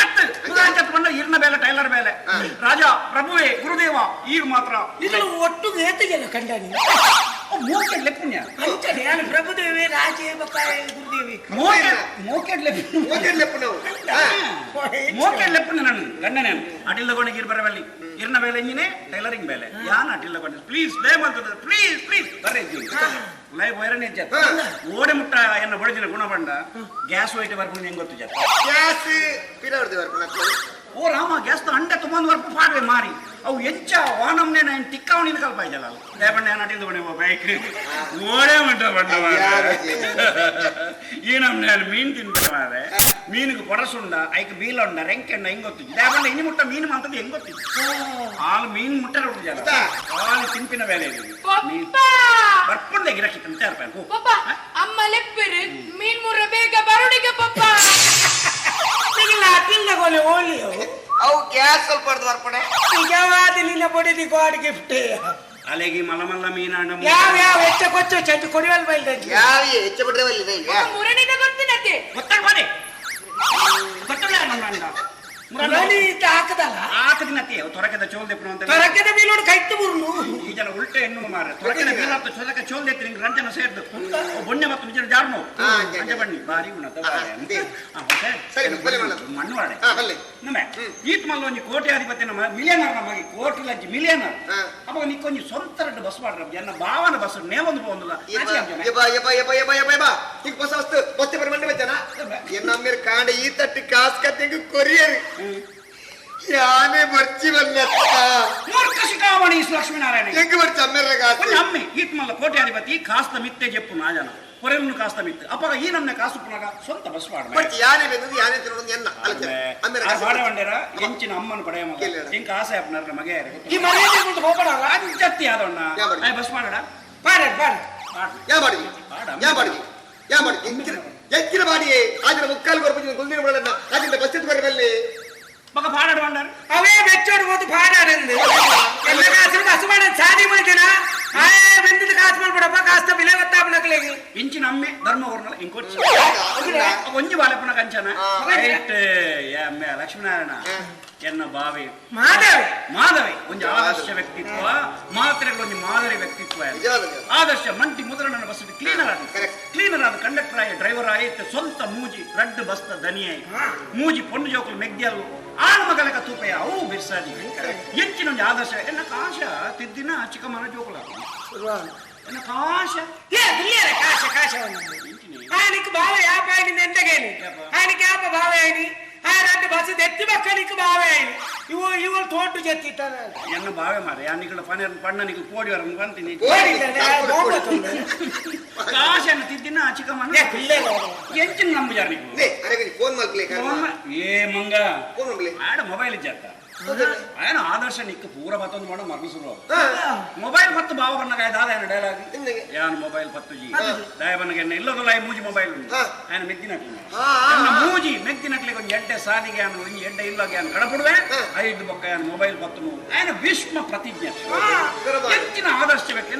ಅಂಚತ್ ಬಂಡ ಇರ್ನ ಬೇಲೆ ಟೈಲರ್ ಬೇಲೆ ರಾಜ ಪ್ರಭುವೇ ಗುರುದೇವ ಈಗ ಮಾತ್ರ ಇದನ್ನು ಒಟ್ಟು ಏತಿಗೆಲ್ಲ ಕಂಡಾನಿ ಮೋಕೆ ಲೆಪ್ಪುಣ್ಯ ಅಂಚನೆ ನಾನು ಪ್ರಭುದೇವಿ ರಾಜೇ ಬಕ್ಕಾಯ ಗುರುದೇವಿ ಮೋಕೆ ಲೆಪ್ಪು ಓದೆಲ್ಲಪ್ಪ ನಾವು ಮೋಕೆ ಲೆಪ್ಪುಣ್ಯ ನಾನು ಗಂಡನೇ ಅಟಿಲ್ ತಗೊಂಡಿಗೆ ಇರ್ ಬರಬಲ್ಲಿ ಇರ್ನ ಬೇಲೆ ಇಂಜಿನೆ ಟೈಲರಿಂಗ್ ಬೇಲೆ ಯಾನ್ ಅಟಿಲ್ ತಗೊಂಡು ಪ್ಲೀಸ್ ಲೇ ಮಾಡ್ತದ ಪ್ಲೀಸ್ ಬರ್ರೆ ಲೈ ವೈರನ್ ಜತ್ ಓಡೆ ಮುಟ್ಟ ಎನ್ನ ಬಡದಿನ ಗುಣ ಬಂಡ ಗ್ಯಾಸ್ ವೈಟ್ ಬರ್ಕೊಂಡು ಹೆಂಗ್ ಗೊತ್ತು ಜತ್ ಗ್ಯಾಸ್ ಪಿರವರ್ದಿ ಬರ್ಕೊಂಡು ಓ ರಾಮ ಗ್ಯಾಸ್ ಅಂಡೆ ತುಂಬಂದು ವರ್ಪ ಪಾಡ್ವೆ ಮಾರಿ ಅವು ಎಂಚ ವಾನಮ್ನೆ ನಾನು ತಿಕ್ಕವಣಿನ ಕಲ್ಪ ಇದ್ದಲ್ಲ ದೇವಣ್ಣ ನಾನು ಅಟಿಲ್ ತಗೊಂಡೆ ಬೈಕ್ ಓಡೆ ಮುಟ್ಟ ಬಂಡ ಈ ನಮ್ನೆ ಮೀನ್ ತಿಂತಾರೆ ಮಾರೆ ಮೀನಿಗೆ ಕೊಡಸುಂಡ ಐಕ್ ಬೀಲೊಂಡ ರೆಂಕೆಂಡ ಹೆಂಗ್ ಗೊತ್ತು ದೇವಣ್ಣ ಇನಿ ಮುಟ್ಟ ಮೀನು ಮಾತದ್ದು ಹೆಂಗ್ ಗೊತ್ತಿತ್ತು ಹಾಲು ಮೀನ್ ಮುಟ್ಟರೆ ಉಂಟು ಹಾಲು ತಿಂಪಿನ ಬೇಲೆ ಬರ್ಕೊಂಡೆ ಗಿರಕಿ ತಿಂತಾ ಇರ್ಬೇಕು ಅಮ್ಮ ಲೆಪ್ಪಿರು ಮೀನ್ ಮುರ್ರ ಬೇಗ ಬರುಡಿಗೆ ಪಪ್ಪ ಇಲ್ಲ ಅಟಿಲ್ ತಗೊಂಡೆ ಓಲಿಯೋ ಅವು ಗ್ಯಾಸ್ ಸ್ವಲ್ಪ ಹೊಡೆದು ಬರ್ಪಣೆ ನಿಜವಾದ ನಿನ್ನ ಬಡಿದಿ ಗಾಡ್ ಗಿಫ್ಟ್ ಅಲೆಗಿ ಮಲಮಲ್ಲ ಮೀನಾಂಡ ಯಾವ ಹೆಚ್ಚ ಕೊಚ್ಚು ಚಂಚು ಕೊಡಿವಲ್ ಬೈಲ್ದಜ್ಜಿ ಯಾವ ಹೆಚ್ಚ ಬಿಟ್ರೆ ಬಲ್ಲಿ ಈಗ ಮುರಣಿದ ಗೊತ್ತಿನತ್ತೆ ಗೊತ್ತಾಗ್ಬಾನೆ ಗೊತ್ತಲ್ಲ ನನ್ನ ಮುರಳಿ ಇತ್ತ ಹಾಕದಲ್ಲ ಆಕದಿನತಿ ತೊರಕೆದ ಚೋಲ್ ದೆಪ್ಪು ಅಂತ ತೊರಕೆದ ಬೀಲೋಡು ಕೈತ್ತು ಮುರ್ನು ಈ ಜನ ಉಲ್ಟೆ ಹೆಣ್ಣು ಮಾರ ತೊರಕೆದ ಬೀಲಾತ ಚೊದಕ ಚೋಲ್ ದೆತ್ತಿ ನಿಂಗೆ ರಂಜನ ಸೇರ್ದು ಬೊಣ್ಣೆ ಮತ್ತು ನಿಜ ಜಾಡ್ನು ಅಂಜ ಬಣ್ಣಿ ಬಾರಿ ಗುಣದ ಸರಿ ಬಲೆ ಮಾಡೋದು ಮಣ್ಣು ವಾಡೆ ಬಲ್ಲಿ ನಮ್ಮೆ ಈತ್ ಮಲ್ಲ ಒಂಜಿ ಕೋಟ್ಯಾಧಿಪತಿ ನಮ್ಮ ಮಿಲಿಯನರ್ ನಮಗೆ ಕೋಟಿ ಲಜ್ಜಿ ಮಿಲಿಯನರ್ ಅವಾಗ ನಿಕ್ಕೊಂಜಿ ಸ್ವಂತ ರೆಡ್ಡು ಬಸ್ ಮಾಡ್ರ ಎನ್ನ ಭಾವನ ಬಸ್ ನೇವೊಂದು ಹೋಗುದಿಲ್ಲ ಈಗ ಹೊಸ ವಸ್ತು ಬೊತ್ತೆ ಬರ ಮಂಡೆ ಬಚ್ಚನ ಎನ್ನಮ್ಮೇರ್ ಕಾಂಡ ಈ ತಟ್ಟಿ ಕಾಸ್ ಕತ್ತೆಗೆ ಕೊರಿಯರ್ ಯಾನೆ ಬರ್ಚಿ ಬಂದತ್ತ ಮೂರ್ಖ ಶಿಖಾಮಣಿ ಲಕ್ಷ್ಮೀನಾರಾಯಣ ಹೆಂಗ್ ಬರ್ಚಿ ಅಮ್ಮೇರ ಕಾಸು ಅಮ್ಮೆ ಈತ್ ಮಲ್ಲ ಕೋಟ್ಯಾಧಿಪತಿ ಕಾಸ್ತ ಮಿತ್ತೆ ಜಪ್ಪು ನಾಜನ ಹೊರೆಯನ್ನು ಕಾಸ್ತ ಮಿತ್ತು ಅಪ್ಪ ಈ ನಮ್ನೆ ಕಾಸು ಪುನಗ ಸ್ವಂತ ಬಸ್ ಮಾಡ ಬರ್ಚಿ ಯಾನೆ ಬಂದದ್ದು ಯಾನೆ ತಿನ್ನೋದು ಎನ್ನ ಅಲ್ಕೆ ಅಮ್ಮೇರ ಕಾಸು ಬಾಡವಂಡೆರ ಎಂಚಿನ ಅಮ್ಮನ ಪಡೆಯ ಮಗ ಇಂಕ ಆಸೆ ಅಪ್ಪನರ ಮಗೆ ಈ ಮನೆ ತಿಳ್ಕೊಂಡು ಹೋಗಬಾರಲ್ಲ ಅಜ್ಜತ್ತಿ ಆದವಣ್ಣ ಬಸ್ ಮಾಡಡ ಬಾರ ಬಾರ ಯಾ ಮಾಡಿದ್ವಿ ಯಾ ಮಾಡಿದ್ವಿ ಹೆಚ್ಚಿನ ಬಾಡಿಯೇ ಆದ್ರೆ ಮುಕ್ಕಾಲು ಬರ್ಬೋದು ಗುಂದಿನ ಬಿಡೋದನ್ನ ಅದರಿಂದ ಬಸ್ ಎತ್ತು ಬರಬಲ್ಲಿ ಮಗ ಪಾಡಾಡವಂಡರ್ ಅವೇ ಬೆಚ್ಚೋಡು ಹೋದು ಪಾಡಾಡಂದು ಎಲ್ಲ ಕಾಸು ಬಸ್ ಮಾಡ ಸಾದಿ ಮಾಡ್ತೀನ ಆಯೇ ಬೆಂದಿದ ಕಾಸು ಮಾಡ್ಬಿಡಪ್ಪ ಕಾಸ್ತ ಬಿಲೆ ಗೊತ್ತಾಪನಕ್ಲೇಗಿ ಇಂಚಿನ ಅಮ್ಮೆ ಧರ್ಮ ಊರ್ನಲ್ಲ ಇಂಕೊಚ್ಚಿ ಒಂಜಿ ಬಾಲೆಪುನ ಕಂಚನ ಅಮ್ಮೆ ಲಕ್ಷ್ಮೀನಾರಾಯಣ ಎನ್ನ ಬಾವಿ ಮಾಧವಿ ಒಂದು ಆದರ್ಶ ವ್ಯಕ್ತಿತ್ವ ಮಾತ್ರೆಗಳ ಒಂದು ಮಾದರಿ ವ್ಯಕ್ತಿತ್ವ ಆದರ್ಶ ಮಂಟಿ ಮೊದಲ ನನ್ನ ಬಸ್ ಕ್ಲೀನರ್ ಆದ ಕಂಡಕ್ಟರ್ ಆಗಿ ಡ್ರೈವರ್ ಆಯ್ತು ಸ್ವಂತ ಮೂಜಿ ರಡ್ಡು ಬಸ್ತ ದನಿ ಆಯ್ತು ಮೂಜಿ ಪೊಂಡು ಜೋಕಲು ಮೆಗ್ದಿಯಲ್ಲು ಆಳು ಮಗಲಕ ತೂಪೆಯ ಅವು ಬಿರ್ಸಾದಿ ಎಂಚಿನ ಒಂದು ಆದರ್ಶ ಎನ್ನ ಕಾಶ ತಿದ್ದಿನ ಚಿಕ್ಕ ಮನ ಜೋಕಲ ಎನ್ನ ಕಾಶ ಕಾಶ ఆయనకి బావ యాభై ఆయన ఎంతగాని ఆయనకి యాభై బావ ఆయన ఆ రెండు బస్సు తెచ్చి పక్కనికి బావ ఆయన ఇవ్వ తోటు చెత్తిస్తాను ఎన్న బావే మరి అన్నికల పని పడిన నీకు కోడి వరం పంతిని కాశ తిద్దిన చిక్కమన్న ఎంచిన నమ్ముజారు నీకు ఫోన్ మల్కలే ఏ మంగ ఆడ మొబైల్ ఇచ్చేస్తా ఆయన ఆదర్శ నీకు పూర పత్తుంది కూడా మరుగుసురు మొబైల్ పత్తు బావకన్నగా దాదాయన డైలాగ్ యాన్ మొబైల్ పత్తుజీ దాయబన్నగా ఇల్లదు లై మూజి మొబైల్ ఉంది ఆయన మెగ్గినట్లు ಮೂಜಿ ಮೆಗ್ದಿನಕ್ಲೆ ಒಂದು ಎಡ್ಡೆ ಸಾಲಿಗೆ ಒಂದು ಎಡ್ಡೆ ಇಲ್ಲಗೆ ಕಡಪುಡುವೆ ಐದು ಬೊಕ್ಕ ಮೊಬೈಲ್ ಪತ್ತನು ఆయన ಭೀಷ್ಮ ಪ್ರತಿಜ್ಞೆ ಹೆಚ್ಚಿನ ಆದರ್ಶ ವ್ಯಕ್ತಿ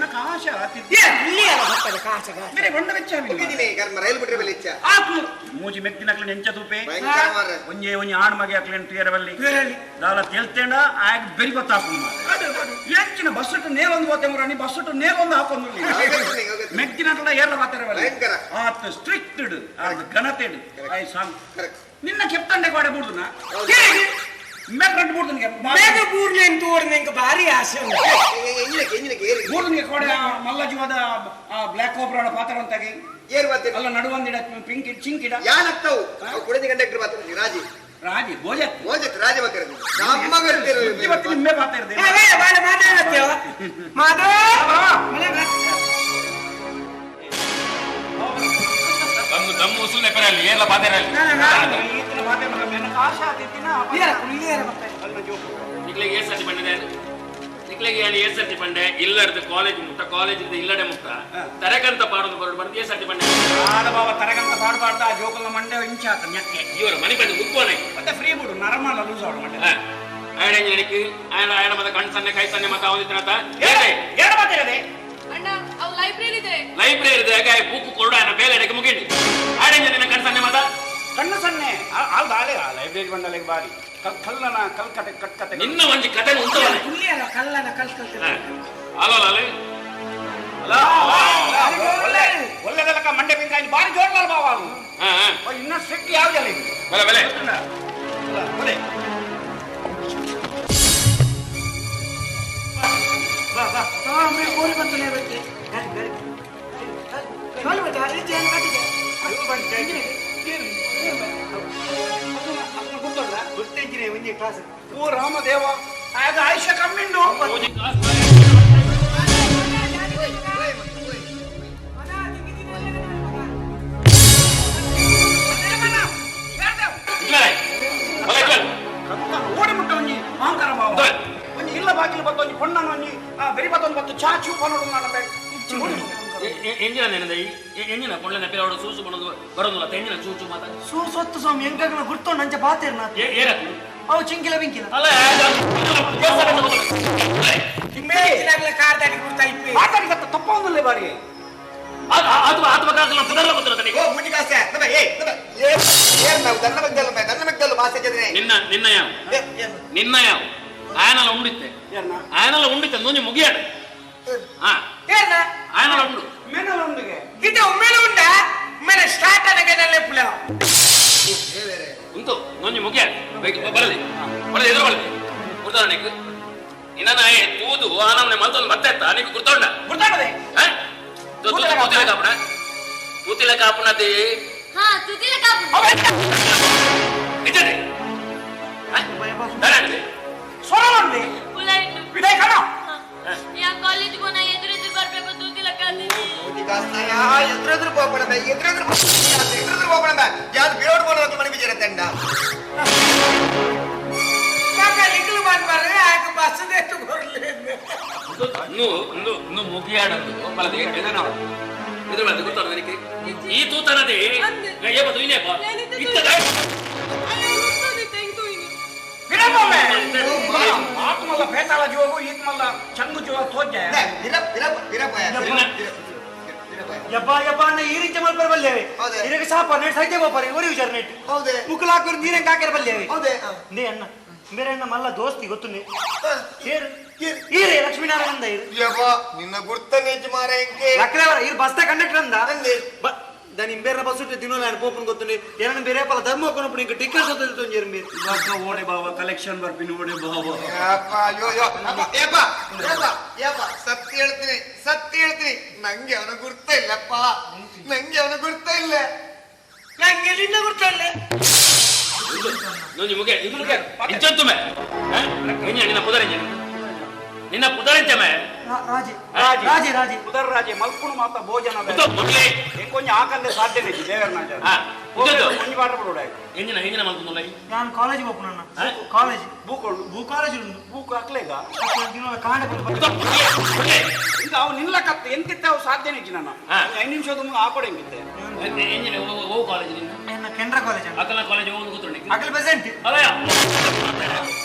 ಕಾಶ ಬೇರೆ ಬಂಡ ವೆಚ್ಚ ಮೂಜಿ ಮೆಗ್ದಿನಕ್ಲೆ ನೆಂಚ ತೂಪೆ ಒಂಜೆ ಒಂಜಿ ಆಣ್ ಮಗೆ ಅಕ್ಲೆ ತೀರವಲ್ಲಿ ದಾಲ ತೇಲ್ತೇಂಡ ಆಗ ಬೆರಿ ಗೊತ್ತಾಕು ಹೆಚ್ಚಿನ ಬಸ್ಸಟ್ಟು ನೇರೊಂದು ಹೋಗ್ತೇವ್ರಿ ಬಸ್ಸಟ್ಟು ನೇರೊಂದು ಹಾಕೊಂಡು ಮೆಗ್ದಿನಕ್ಲೆ ಏರ್ಲ ಮಾತಾಡವಲ್ಲ ಆತ ಸ್ಟ್ರಿಕ್ಟೆಡ್ ಅದು ಘನತೆಡ್ ಐ ಸಾಂಗ್ ನಿನ್ನ ಕೆಪ್ತಂಡೆ ಗೋಡೆ ಬೂಡ್ದುನಾ ಮೇಲ್ರಂಟ್ ಬೂಡ್ದನಿಗೆ ಬೇಗ ಬೂರ್ಲೆ ಅಂತ ಓಡ್ನೆ ಇಂಕ ಭಾರಿ ಆಸೆ ಬೂಡ್ದನಿಗೆ ಕೋಡೆ ಮಲ್ಲ ಜೀವದ ಬ್ಲಾಕ್ ಕೋಬ್ರಾಡ ಪಾತ್ರ ಅಂತಾಗಿ ಅಲ್ಲ ನಡುವಂದಿಡ ಪಿಂಕ್ ಚಿಂಕಿಡ ಯಾನತ್ತವು ಕುಡಿದ ಕಂಡಕ್ಟರ್ ಮಾತಾಡ್ತೀನಿ ರಾಜಿ ಭೋಜತ್ ರಾಜ ಮಾತಾಡ್ತೀನಿ ನಮ್ಮ ಇವತ್ತು ನಿಮ್ಮೆ ಪಾತ್ರ ಇರ್ದೆ ಮಾತಾಡ್ತೇವ ಮಾಧವ ದಮ್ಮು ಉಸುಲ್ನೆ ಪರಲ್ಲ ಏರ್ಲ ಬಾದೇರಲ್ಲಿ ಈತನ ಬಾದೆ ಮಗ ಮೇನ ಆಶಾ ತಿತ್ತಿನ ನಿಕ್ಲೆಗೆ ಏರ್ ಸರ್ತಿ ಬಂದಿದೆ ನಿಕ್ಲೆಗೆ ಏನು ಏರ್ ಸರ್ತಿ ಬಂಡೆ ಇಲ್ಲರ್ದು ಕಾಲೇಜ್ ಮುಟ್ಟ ಕಾಲೇಜ್ ಇಲ್ಲಡೆ ಮುಟ್ಟ ತರಕಂತ ಪಾಡೋದು ಬರೋದು ಬರ್ದು ಏರ್ ಸರ್ತಿ ಬಂಡೆ ಆದ ಬಾವ ತರಗಂತ ಪಾಡಬಾರ್ದ ಆ ಜೋಕಲ್ನ ಮಂಡೆ ಇಂಚ ಆತ ನೆಕ್ಕೆ ಇವರು ಮನೆ ಬಂದು ಮುಕ್ಕೋನೆ ಮತ್ತೆ ಫ್ರೀ ಬಿಡು ನರಮಲ್ಲ ಲೂಸ್ ಆಡ ಮಂಡೆ ಆಯಡ ಎಂಜಿನಿಯರಿಗೆ ಆಯಡ ಮತ ಕಣ್ ಸನ್ನೆ ಕೈ ಸನ್ನೆ ಮತ ಅವನಿತ್ರತ ಏನು ಮಾತಾಡದೆ ಅಣ್ಣ ಅವ್ ಲೈಬ್ರರಿ ಇದೆ ಹಾಗೆ ಬುಕ್ ಕೊಡು ಆಯನ ಬೇಲೆ ಎಡಕ್ಕೆ ಮುಗಿಂಡಿ ಆಯಡ ಎಂಜಿನಿಯರ್ ಕಣ್ ಸನ್ನೆ ಮತ ಕಣ್ಣು ಸನ್ನೆ ಅಲ್ ಬಾಳೆ ಲೈಬ್ರರಿ ಬಂದಲೆಗೆ ಬಾರಿ ಕಲ್ಲನ ಕಲ್ಕತೆ ಕಟ್ಕತೆ ನಿನ್ನ ಒಂಜಿ ಕತೆ ಉಂಟವನೆ ಕುಲ್ಲಿಯಲ್ಲ ಕಲ್ಲನ ಕಲ್ಕಲ್ತೆ ಅಲ್ಲ ಒಳ್ಳೆದಲ್ಲಕ ಮಂಡೆ ಬಿಂಗಾಯಿ ಬಾರಿ ಜೋಡ್ಲಾರ ಬಾವ ಇನ್ನ ಸ್ಟ್ರಿಕ್ಟ್ ಯಾವ್ದಲ್ಲ ಇದು ಬೆಲೆ ಒಳ್ಳೆ मैं कोरी बंद ले बच्चे चल बेटा ये चैन काट दे ಗುರ್ತಿಂಜಿನೇ ಒಂದೇ ಕ್ಲಾಸ್ ಓ ರಾಮದೇವ ಆಗ ಆಯುಷ್ಯ ಕಮ್ಮಿಂಡು ಓಡಿ ಮುಟ್ಟ ಒಂಜಿ ಅಹಂಕಾರ ಭಾವ ಒಂಜಿ ಇಲ್ಲ ಬಾಗಿಲು ಬತ್ತ ಒಂಜಿ ಪೊಣ್ಣನ ಒಂಜಿ ಬೆರಿ ಬತ್ತ ಒಂದು ಬತ್ತು ಚಾಚು ಪನೋಡು ನಾನು ಎಂಜಿನ ನೆನದ ಎಂಜಿನ ಕೊಂಡ್ಲೆ ನೆಪಿರೋಡು ಸೂಸು ಬರೋದು ಬರೋದಿಲ್ಲ ಎಂಜಿನ ಚೂಚು ಮಾತ ಸೂಸೊತ್ತು ಸ್ವಾಮಿ ಎಂಗನ ಗುರ್ತೊಂಡು ಅಂಚೆ ಬಾತೇರ್ನ ಏರಕು ಅವು ಚಿಂಕಿಲ ಬಿಂಕಿಲ ಅಲ್ಲ ಕಾರ್ದಾಡಿ ಗುರ್ತಾ ಇಪ್ಪೆ ಮಾತಾಡಿದ ತಪ್ಪ ಒಂದಲ್ಲೇ ಬಾರಿ ಆತ್ಮಕಾಲ ಪುನರ್ಲ ಗೊತ್ತಿಲ್ಲ ತನಿಗೆ ನಿನ್ನ ಯಾವ ಆಯನಲ್ಲ ಉಂಡಿತ್ತೆ ಆಯನಲ್ಲ ಉಂಡಿತ್ತೆ ನೂನಿ ಮುಗಿಯಾಡ ಆಯನಲ್ಲ ಉಂಡು ಮೇನಲ್ಲ ಉಂಡಿಗೆ ಇದು ಒಮ್ಮೆಲೆ ಉಂಡ ಒಮ್ಮೆಲೆ ಸ್ಟಾರ್ಟ್ ಆದಾಗ ಪುಲ ಉಂಟು ನೂನಿ ಮುಗಿಯಾಡ ಬರಲಿ ಬರಲಿ ಎದುರು ಬರಲಿ ಗುರ್ತಾಣಿಕ್ ಇನ್ನ ತೂದು ಆನವನೆ ಮಲ್ತೊಂದು ಮತ್ತೆ ನೀಕು ಗುರ್ತಾಂಡ ಗುರ್ತಾಡದೆ ತೂತಿಲ ಕಾಪುನತಿ ಹಾ ತುದಿಲ ಕಾಪು ನಿಜನೆ ಸ್ವರ ಮಾಡಿ ಉಲೈಟ್ ವಿದಾಯ ಕಣ ಯಾ ಕಾಲೇಜ್ ಗೋನ ಎದುರು ಬರ್ಬೇಕು ತುದಿಲ ಕಾದಿ ಎದುರೆದುರು ಹೋಗ್ಬೇಡ ಎದುರೆದುರು ಹೋಗ್ಬೇಡ ಯಾರು ಬೇಡ ಬೋನ ಮನೆ ಬಿಜರ ತಂಡ ಲಿಂಗಲು ಮಾಡ್ಬಾರ್ರೆ ಆಗ ಬಸ್ ಎಷ್ಟು ಬರಲಿ ಇನ್ನು ಮುಗಿಯಾಡದು ಬಲದೆ ಎದುರು ಬಂದು ಗೊತ್ತಾರ ನನಗೆ ಈ ತೂತನದೆ ಏಬದು ಇಲ್ಲೇಪ ಇತ್ತದ ವಿರಮೊಮ್ಮೆ ಆತ್ಮಲ್ಲ ಬೇತಾಳ ಜೋಗು ಈತ್ಮಲ್ಲ ಚಂಗು ಜೋ ತೋಜೆ ಯಬ್ಬ ಅಣ್ಣ ಈ ರೀತಿ ಮಲ್ಪರ್ ಬಲ್ಲೇವೆ ಇದಕ್ಕೆ ಸಾಪ ನೆಟ್ ಸೈತೆ ಬೋಪರಿ ಒರಿ ವಿಚಾರ ನೆಟ್ ಹೌದೇ ಮುಕ್ಕಲ ಹಾಕೋರು ನೀರೇ ಕಾಕರ ಬಲ್ಲೇವೆ ಹೌದೇ ನೇ ಅಣ್ಣ ಮೇರೆ ಅಣ್ಣ ಮಲ್ಲ ದೋಸ್ತಿ ಗೊತ್ತು ನೀ ಏರು ಈರೇ ಲಕ್ಷ್ಮೀನಾರಾಯಣ ಅಂದ ಇರು ಯವ್ವ ನಿನ್ನ ಗುರ್ತ ನೆಜ್ ಮಾರ ಎಂಕೆ ಲಕ್ರೇವರ ಇರು ಬಸ್ತ ಕಂಡಕ್ಟರ್ ಅಂದ ಅಂದೆ దాని ఇంబేర్న బస్సు తినోలే ఆయన పోపుని కొత్తుంది ఏమైనా ಬೇರೆ ಪಲ ಧರ್ಮ ಹೋಗೋಣ ಇಂಕ ಟಿಕೆಟ್ ಸೊತ್ತು ಜೇರ್ಮಿ ಇವಾಗ ಓಡೆ ಬಾವ ಕಲೆಕ್ಷನ್ ಬರ್ಪಿನ ಓಡೆ ಬಾವ ಯಪ್ಪ ಅಯ್ಯೋ ಯಪ್ಪ ಸತ್ಯ ಹೇಳ್ತೀನಿ ನಂಗೆ ಅವನ ಗುರ್ತ ಇಲ್ಲಪ್ಪ ನಂಗೆ ಎಲ್ಲಿಂದ ಗೊತ್ತಲ್ಲ ನೂನಿ ಮುಗಿಯ ಇದು ಮುಗಿಯ ಇಂಚಂತುಮೆ ನಿನ್ನ ಪುದರಂಜ ನಿನ್ನ ಪುದರಂಜಮೆ ರಾಜಿ ಮಲ್ಪುಣ ಮಾತ ಭೋಜನ ಕೊಂಚ ಆಕಂದೆ ಸಾಧ್ಯ ದೇವರನಾಜ ಒಂಜಿ ಪಾಠ ಬಿಡೋಡ ಎಂಜಿನ ಎಂಜಿನ ಮಲ್ತುಂದುಲ್ಲ ನಾನು ಕಾಲೇಜಿಗೆ ಹೋಗ್ತೀನಿ ಅಣ್ಣ ಕಾಲೇಜ್ ಭೂ ಕಾಲೇಜ್ ಉಂಟು ಬೂಕು ಹಾಕ್ಲೇಗ ಕಾಂಡೆ ಈಗ ಅವು ನಿಲ್ಲಕತ್ತ ಎಂತಿತ್ತ ಅವು ಸಾಧ್ಯನೇ ಇಜ್ಜಿ ನಾನು 5 ನಿಮಿಷದ ಮುಂದೆ ಹಾಕೊಡೆ ಹೆಂಗಿತ್ತೆ ಎಂಜಿನ ಓ ಕಾಲೇಜ್ ನನ್ನ ಕೆನರಾ ಕಾಲೇಜ್ ಅಣ್ಣ ಅಕಲ ಕಾಲೇಜ್ ಹೋಗುದು ಗೊತ್ತುಂಟು ಅಕಲ್ ಪ್ರೆಸೆಂಟ್ ಅಲಯ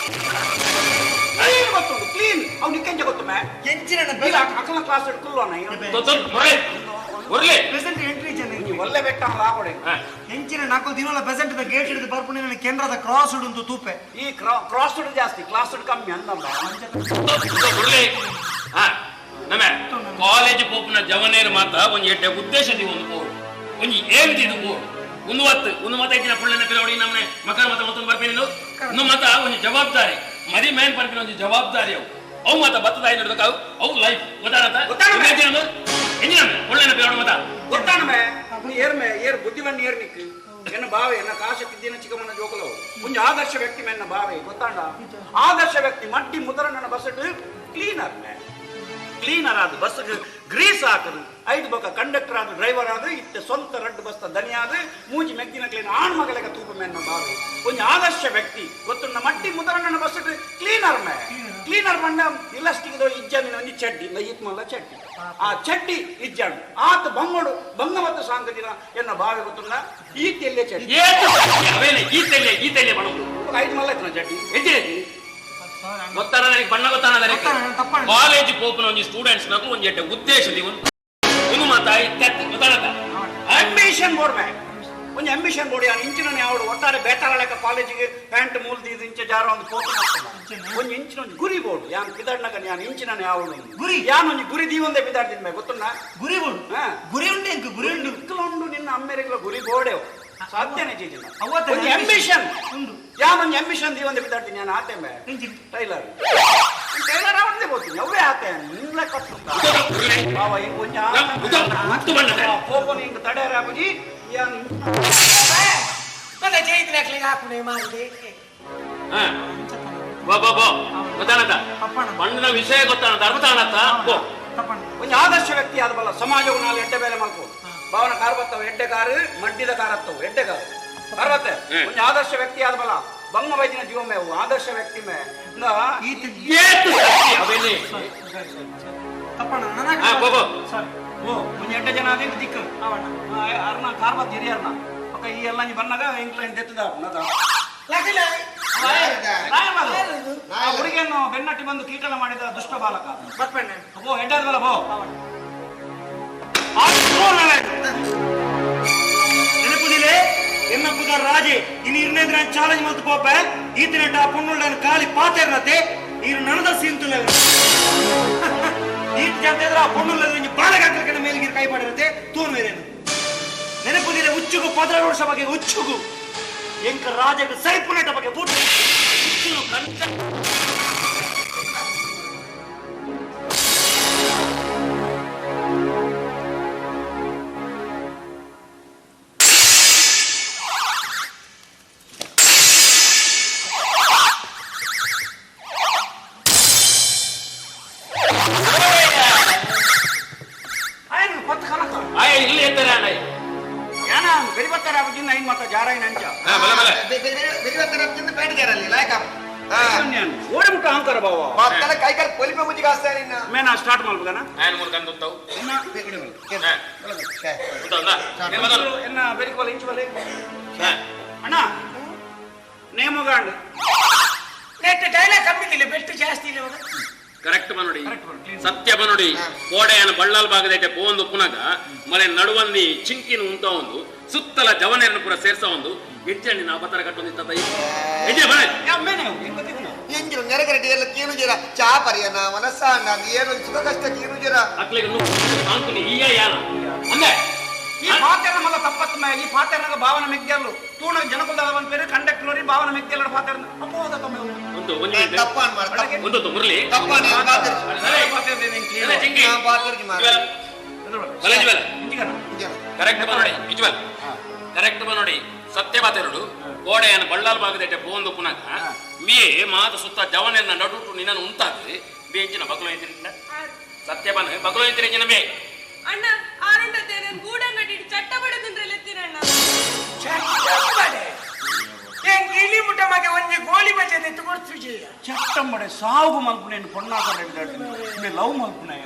ಕ್ಲೀನ್ ಗೊತ್ತುಂಟು ಕ್ಲೀನ್ ಅವು ನಿಕ್ಕಂಜ ಗೊತ್ತು ಮೇ ಎಂಚಿನ ಅಕಲ ಕ್ಲಾಸ್ ಇಟ್ಕೊಳ್ಳೋಣ ಒರ್ಲೆ ಪ್ರೆಸೆಂಟ್ ಎಂಟ್ರಿ ಜನ ನೀವು ಒಳ್ಳೆ ಬೆಟ್ಟ ಹಾಕೊಡೆ ಎಂಚಿನ 4 ದಿನ ಪ್ರೆಸೆಂಟ್ ಗೇಟ್ ಹಿಡಿದು ಬರ್ಪುಣಿ ನನ್ನ ಕೆನರಾದ ಕ್ರಾಸ್ ಉಂಟು ತೂಪೆ ಈ ಕ್ರಾಸ್ ಜಾಸ್ತಿ ಕ್ಲಾಸ್ ಕಮ್ಮಿ ಅಂದಮ್ಮ ಒರ್ಲೆ ಹಾ ನಮ ಕಾಲೇಜ್ ಪೋಪುನ ಜವನೇರು ಮಾತ ಒಂಜಿ ಎಡ್ಡೆ ಉದ್ದೇಶದಿ ಒಂದು ಬೋರ್ಡ್ ಒಂಜಿ ಏಮಿದಿ ಇದು ಬೋರ್ಡ್ ಒಂದು ಮತ ಇಚ್ಚಿನ ಪುಳ್ಳನ ಪಿರವಡಿ ನಮ್ಮನೆ ಮಕ್ಕಳ ಮತ ಮತ್ತೊಂದು ಬರ್ಪೇನಿಲ್ಲ ಒಂದು ಮತ ಒಂಜಿ ಜವಾಬ್ದಾರಿ ಮದಿ ಮೇನ್ ಬರ್ಪಿನ ಒಂಜಿ ಜವಾಬ್ದಾರಿ ಅವು ಮತ ಬತ್ತದ ನಡೆದಕ್ಕ ಅವು ಲೈಫ್ ಗೊತ್ತಾಗತ್ತ ಎಂಜಿನ ಪುಳ್ಳನ ಪಿರವಡಿ ಮತ ಗೊತ್ತಾನಮೆ ಏರ್ ಬುದ್ಧಿಮನ್ ಏರ್ ನಿಕ್ಕು ಎನ್ನ ಬಾವೆ ಎನ್ನ ಕಾಶ ತಿದ್ದಿನ ಚಿಕ್ಕಮ್ಮನ ಜೋಕಲವು ಮುಂಜ ಆದರ್ಶ ವ್ಯಕ್ತಿ ಮೆನ್ನ ಬಾವೆ ಗೊತ್ತಾಂಡ ಆದರ್ಶ ವ್ಯಕ್ತಿ ಮಟ್ಟಿ ಮುದರಣ್ಣನ ಬಸ್ಸಟ್ ಕ್ಲೀನರ್ ಆದ ಬಸ್ ಗ್ರೀಸ್ ಹಾಕದು 5 ಬೊಕ್ಕ ಕಂಡಕ್ಟರ್ ಆದ ಡ್ರೈವರ್ ಆದ ಇತ್ತೆ ಸ್ವಂತ ರಡ್ಡು ಬಸ್ತ ದನಿ ಆದ ಮೂಜಿ ಮೆಕ್ಕಿನ ಕ್ಲೀನ್ ಆಣ್ ಮಗಲೆಗ ತೂಪ ಮೆನ್ನ ಬಾವೆ ಒಂಜಿ ಆದರ್ಶ ವ್ಯಕ್ತಿ ಗೊತ್ತುಂಡ ಮಟ್ಟಿ ಮುದರಣ್ಣನ ಬಸ್ಸಟ್ ಕ್ಲೀನರ್ ಬಂಡ ಇಲ್ಲಸ್ಟಿಗೆ ಇಜ್ಜಾನಿನ ಒಂಜಿ ಚಡ್ಡಿ ಲಯಿತ್ ಮಲ್ಲ ಚಡ್ಡಿ ಆ ಚಡ್ಡಿ ಇಜ್ಜಾಣು ಆತ ಬಂಗೋಡು ಬಂಗ ಮತ್ತು ಸಾಂಗದಿನ ಎನ್ನ ಬಾವೆ ಗೊತ್ತುಂಡ ಈತೆಲ್ಲೇ ಚಡ್ಡಿ ಈತೆಲ್ಲೆ ಬಣದು 5 ಮಲ್ಲ ಇತ್ತನ ಚಡ್ಡಿ ಎಂಜಿನ ಗೊತ್ತಾನ ನನಗೆ ಬಣ್ಣ ಗೊತ್ತಾನ ಕಾಲೇಜ್ ಪೋಪುನ ಒಂಜಿ ಸ್ಟೂಡೆಂಟ್ಸ್ ನಕು ಒಂಜಿ ಎಡ್ಡೆ ಉದ್ದೇಶದಿ ಒಂದು ಮಾತ ಇತ್ತೆತ್ತಿ ಗೊತ್ತಾನತ ಅಂಬಿಷನ್ ಬೋರ್ಡ್ ಮ್ಯಾಗ್ ಒಂಜಿ ಅಂಬಿಷನ್ ಬೋರ್ಡ್ ಯಾನ್ ಇಂಚಿನ ಯಾವಡು ಒಟ್ಟಾರೆ ಬೇಟಾರ ಲೆಕ್ಕ ಕಾಲೇಜಿಗೆ ಪ್ಯಾಂಟ್ ಮೂಲ್ದಿ ಇಂಚ ಜಾರ ಒಂದು ಪೋಪು ಒಂಜಿ ಇಂಚಿನ ಒಂಜಿ ಗುರಿ ಬೋರ್ಡ್ ಯಾನ್ ಪಿದಾಡ್ನಗ ಯಾನ್ ಇಂಚಿನ ಯಾವಡು ಗುರಿ ಯಾನ್ ಒಂಜಿ ಗುರಿ ದೀವೊಂದೆ ಪಿದಾಡ್ದಿನ ಮ್ಯಾಗ್ ಗೊತ್ತುಂಡ ಗುರಿ ಬೋರ್ಡ್ ಗುರಿ ಉಂಟು ಎಂಕು ಗುರಿ ಉಂಟು ಇಕ್ಕಲುಂಡು ನಿನ್ನ ಅಮ್ಮೆರೆಗ್ಲ ಗುರಿ ಬೋರ್ಡೆ ಸಾಧ್ಯನೇ ಚೀಜಿನ ಅವತ್ತು ಒಂಜಿ ಅಂಬಿಷನ್ ಉಂಟು ಯಾನ್ ಒಂಜಿ ಅಂಬಿಷನ್ ದೀವೊಂದೆ ಪಿದಾಡ್ತೀನಿ ನಾನು ಆತೆ ಮೇ ಟೈಲರ್ ಅವನದೇ ಬೋತೀನಿ ಅವೇ ಆತೆ ನಿನ್ನ ಕತ್ತುಂಟ ಬಾವ ಹಿಂಗ್ ಒಂಜಿ ಕೋಪನ ಹಿಂಗ್ ತಡೆಯರ ಬುಜಿ ಯಾನ್ ನನ್ನ ಜೈದಿನ ಹಾಕುನೆ ಮಾಡಿದೆ ಗೊತ್ತಾನತ ಬಣ್ಣನ ವಿಷಯ ಗೊತ್ತಾನತ ಅರ್ಥ ಆನತ್ತ ಒಂಜಿ ಆದರ್ಶ ವ್ಯಕ್ತಿ ಆದ ಬಲ್ಲ ಸಮಾಜವು ನಾಲ್ ಎಡ್ಡೆ ಬೇಲೆ ಮಲ್ಪು ಭಾವನ ಕಾರ್ ಬತ್ತವ ಎಡ್ಡೆ ಕಾರು ಮಡ್ಡಿದ ಕಾರ್ ಹತ್ತವು ಎಡ್ಡೆ ಕಾರು ಬರುತ್ತೆ ಒಂಜಿ ಆದರ್ಶ ವ್ಯಕ್ತಿ ಆದ ಬಲ್ಲ ಬಂಗ ವೈದ್ಯನ ಜೀವ ಮೇವು ಆದರ್ಶ ವ್ಯಕ್ತಿ ಮೇ ಒಂಜಿ ಎಡ್ಡೆ ಜನ ಅದೇ ದಿಕ್ಕು ಅರ್ನ ಕಾರ್ ಬತ್ತ ಹಿರಿಯರ್ನ ಅಕ್ಕ ಈ ಎಲ್ಲ ಬಂದಾಗ ಇಂಕ್ಲೈನ್ ತೆತ್ತದ ಹುಡುಗಿಯನ್ನು ಬೆನ್ನಟ್ಟಿ ಬಂದು ಕೀಟಲ ಮಾಡಿದ ದುಷ್ಟ ಬಾಲಕ ಬೋ ಹೆಡ್ಡಾದ್ವಲ್ಲ ಬೋ ನೆನಪುದಿಲೆ ಎನ್ನಪ್ಪುದ ರಾಜೆ ಇನ್ನು ಇರ್ನೇದ್ರ ಚಾಲೆಂಜ್ ಮತ್ತು ಪೋಪ ಈತಿನಟ ಪುಣ್ಣುಳ್ಳ ಕಾಲಿ ಪಾತೆರ್ನತೆ ಇರು ನನದ ಸೀಂತುಲ್ಲ ಈತ ಜಂತಿದ್ರ ಪುಣ್ಣುಳ್ಳ ಬಾಲಗಾಕನ ಮೇಲಿಗೆ ಕೈ ಮಾಡಿರತ್ತೆ ತೂನ್ ಮೇರೇನು ನೆನಪುದಿಲೆ ಉಚ್ಚುಗು ಪದರೋಷ ಬಗ್ಗೆ ಉಚ್ಚುಗು ಎಂಕ ರಾಜಗ ಸೈಪುನಟ ಬಗ್ಗೆ ಬುಟ್ಟು ಉಚ್ಚುನು ಕಂಟ ಇಲ್ಲಿ ಎತ್ತಾರೆ ಅಣ್ಣ ಏನ ಬೆರಿಬತ್ತಾರೆ ಆಗುದಿನ ಐನ್ ಮಾತ ಜಾರಾಯಿನ ಅಂಚ ಬೆರಿಬತ್ತರ ಪೇಟಿಗೆರಲ್ಲಿ ಲಾಯ್ಕ ಓಡಿ ಮುಟ್ಟ ಅಹಂಕಾರ ಬಾವ ಮತ್ತಲ ಕೈಕಾಲ ಕೊಲಿಪೆ ಮುಜ್ಜಿಗೆ ಹಾಸ್ತಾ ನಿನ್ನ ಮೇನ ಸ್ಟಾರ್ಟ್ ಮಾಡ್ಬೋದನ ಆಯನ ಮೂಲ ಕಂದುತ್ತವು ಎನ್ನ ಬೆರಿಕೋಲ ಇಂಚುವಲೆ ಅಣ್ಣ ನೇಮಗಾಂಡ್ ನೆಟ್ ಡೈಲಾಗ್ ಕಮ್ಮಿ ಇಲ್ಲ ಬೆಟ್ಟು ಜಾಸ್ತಿ ಇಲ್ಲ ಕರೆಕ್ಟ್ ಬನೋಡಿ ಸತ್ಯ ಬನೋಡಿ ಕೋಡೆಯನ್ನು ಬಳ್ಳಾಲ್ ಭಾಗದೈತೆ ಪೋಂದು ಪುನಗ ಮಳೆ ನಡುವಂದಿ ಚಿಂಕಿನ ಉಂಟ ಒಂದು ಸುತ್ತಲ ಜವನೆಯನ್ನು ಪೂರ ಸೇರ್ಸ ಒಂದು ಹೆಜ್ಜೆ ನಾವು ಬತ್ತರ ಕಟ್ಟೊಂದಿತ್ತ ಹೆಜ್ಜೆ ಬರ ಎಂಜಿನ ನೆರಗರಟಿ ಎಲ್ಲ ಕೀನು ಜರ ಚಾ ಪರಿಯನ ಮನಸ್ಸಾಂಡ ಏನು ಸುಖ ಕಷ್ಟ ಕೀನು ಜರ ಅಕ್ಲಿಗೆ ಕಾಂತುನಿ ಈಯ ಯಾನ ಅಂದ್ರೆ ಈ ಪಾತೆರ ಮಗ ತಪ್ಪತ್ತ ಮ್ಯಾಗಿ ಪಾತೆರನಾಗ ಭಾವನ ಮೆಗ್ಗೆಲ್ಲು ತೂಣ ಜನಪದದ ಒಂದು ಬೇರೆ ಕಂಡಕ್ಟರ್ ಭಾವನ ಮೆಗ್ಗೆಲ್ಲ ಪಾತೆರ ಅಪೋದ ತಮ್ಮ ಒಂದು ಮಿನಿಟ್ ತಪ್ಪಾನ್ ಮಾಡ್ತಾರೆ ಒಂದು ಮುರಳಿ ತಪ್ಪಾನ್ ಕರೆಕ್ಟ್ ಬನೋಡಿ ನಿಜವಲ್ಲ ಕರೆಕ್ಟ್ ಬನೋಡಿ ಸತ್ಯ ಮಾತೆರಡು ಗೋಡೆಯನ್ನು ಬಳ್ಳಾಲ್ ಭಾಗದೈತೆ ಪೋಂದು ಪುನಃ ಮೇ ಮಾತ ಸುತ್ತ ಜವನೆನ್ನ ನಡುಟು ನಿನ್ನನ್ನು ಉಂಟಾದ್ರೆ ಬೇಂಚಿನ ಬಗಲು ಐತಿನ ಸತ್ಯ ಬನ ಬಗಲು ಐತಿನ ಜನ ಬೇ ಅಣ್ಣ ಆನಂದತೆ ನಾನು ಗೂಡಂಗಡಿ ಚಟ್ಟ ಬಡದಿಂದ್ರಲ್ಲ ಎತ್ತಿನಣ್ಣ ಇಲಿ ಮುಟ್ಟ ಮಗೆ ಒಂಜಿ ಗೋಳಿ ಬಜೆ ಎತ್ತು ಕೊಡ್ತು ವಿಜಯ ಚಟ್ಟಂಬಡೆ ಸಾವು ಮಲ್ಪುನೇನು ಪೊಣ್ಣಾಕಡೆ ಲವ್ ಮಲ್ಪುನೆ